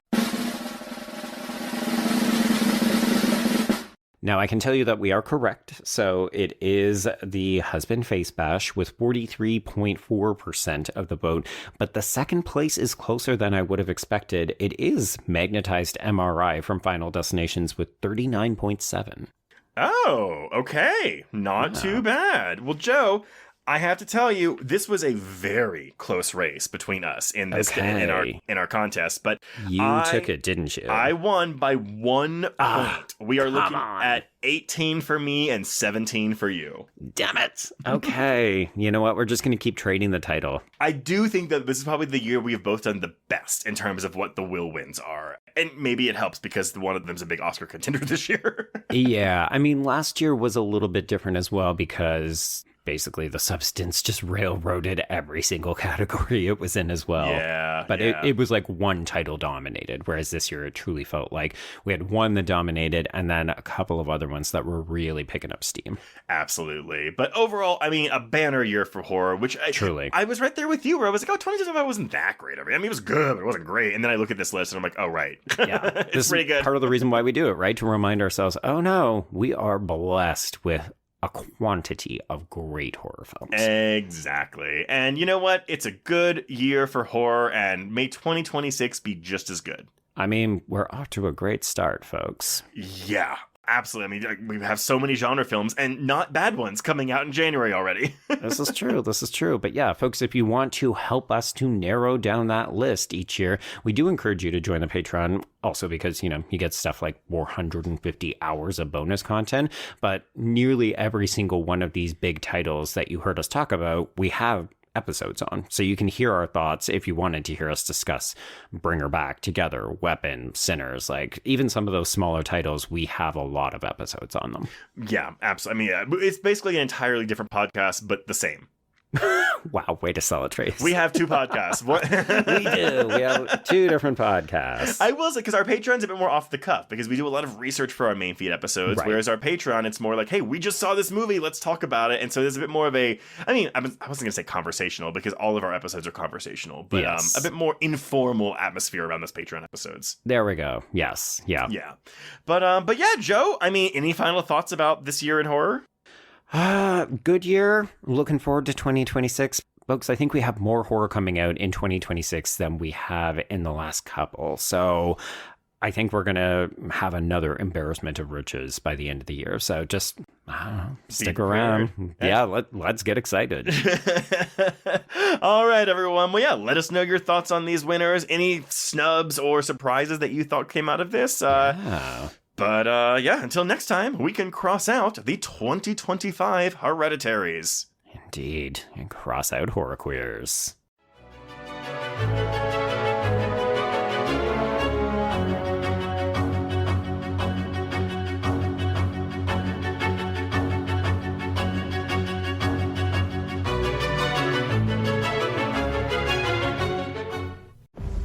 Now, I can tell you that we are correct. So it is the husband face bash with 43.4% of the vote. But the second place is closer than I would have expected. It is magnetized MRI from Final Destinations with 39.7. Oh, okay. Not too bad. Well, Joe, I have to tell you, this was a very close race between us in this in our contest. But you took it, didn't you? I won by 1 point. We are looking at 18 for me and 17 for you. Damn it. Okay. You know what? We're just going to keep trading the title. I do think that this is probably the year we have both done the best in terms of what the will wins are. And maybe it helps because one of them's a big Oscar contender this year. Yeah. I mean, last year was a little bit different as well because basically the substance just railroaded every single category it was in as well. Yeah. But it was like one title dominated, whereas this year it truly felt like we had one that dominated and then a couple of other ones that were really picking up steam. Absolutely. But overall, I mean, a banner year for horror, which truly. I was right there with you where I was like, 2025 wasn't that great. I mean, it was good, but it wasn't great. And then I look at this list and I'm like, oh, right. Yeah. It's pretty good. Part of the reason why we do it, right? To remind ourselves, oh no, we are blessed with a quantity of great horror films. Exactly. And you know what? It's a good year for horror, and may 2026 be just as good. I mean, we're off to a great start, folks. Yeah, absolutely. I mean, we have so many genre films, and not bad ones, coming out in January already. This is true. But yeah, folks, if you want to help us to narrow down that list each year, we do encourage you to join the Patreon. Also because, you get stuff like 450 hours of bonus content, but nearly every single one of these big titles that you heard us talk about, we have episodes on. So you can hear our thoughts if you wanted to hear us discuss Bring Her Back, Together, Weapon, Sinners, like even some of those smaller titles, we have a lot of episodes on them. Yeah, absolutely. I mean, it's basically an entirely different podcast, but the same. Wow, way to sell it, Trace. We have two podcasts. We do. We have two different podcasts. I will say, because our Patreon's a bit more off the cuff, because we do a lot of research for our main feed episodes, whereas our Patreon, it's more like, hey, we just saw this movie, let's talk about it. And so there's a bit more of I wasn't going to say conversational, because all of our episodes are conversational, but a bit more informal atmosphere around those Patreon episodes. There we go. Yes. Yeah. Yeah. But yeah, Joe, I mean, any final thoughts about this year in horror? Good year. Looking forward to 2026. Folks, I think we have more horror coming out in 2026 than we have in the last couple. So I think we're going to have another embarrassment of riches by the end of the year. So just, stick around. Yeah, let's get excited. All right, everyone. Well, yeah, let us know your thoughts on these winners. Any snubs or surprises that you thought came out of this? But until next time, we can cross out the 2025 Hereditaries. Indeed, and cross out horror queers.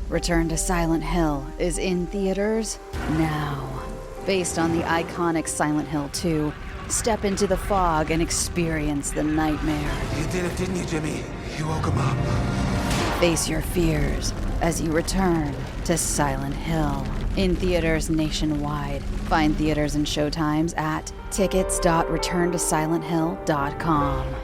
Return to Silent Hill is in theaters now. Based on the iconic Silent Hill 2, step into the fog and experience the nightmare. You did it, didn't you, Jimmy? You woke him up. Face your fears as you return to Silent Hill. In theaters nationwide. Find theaters and showtimes at tickets.returntosilenthill.com.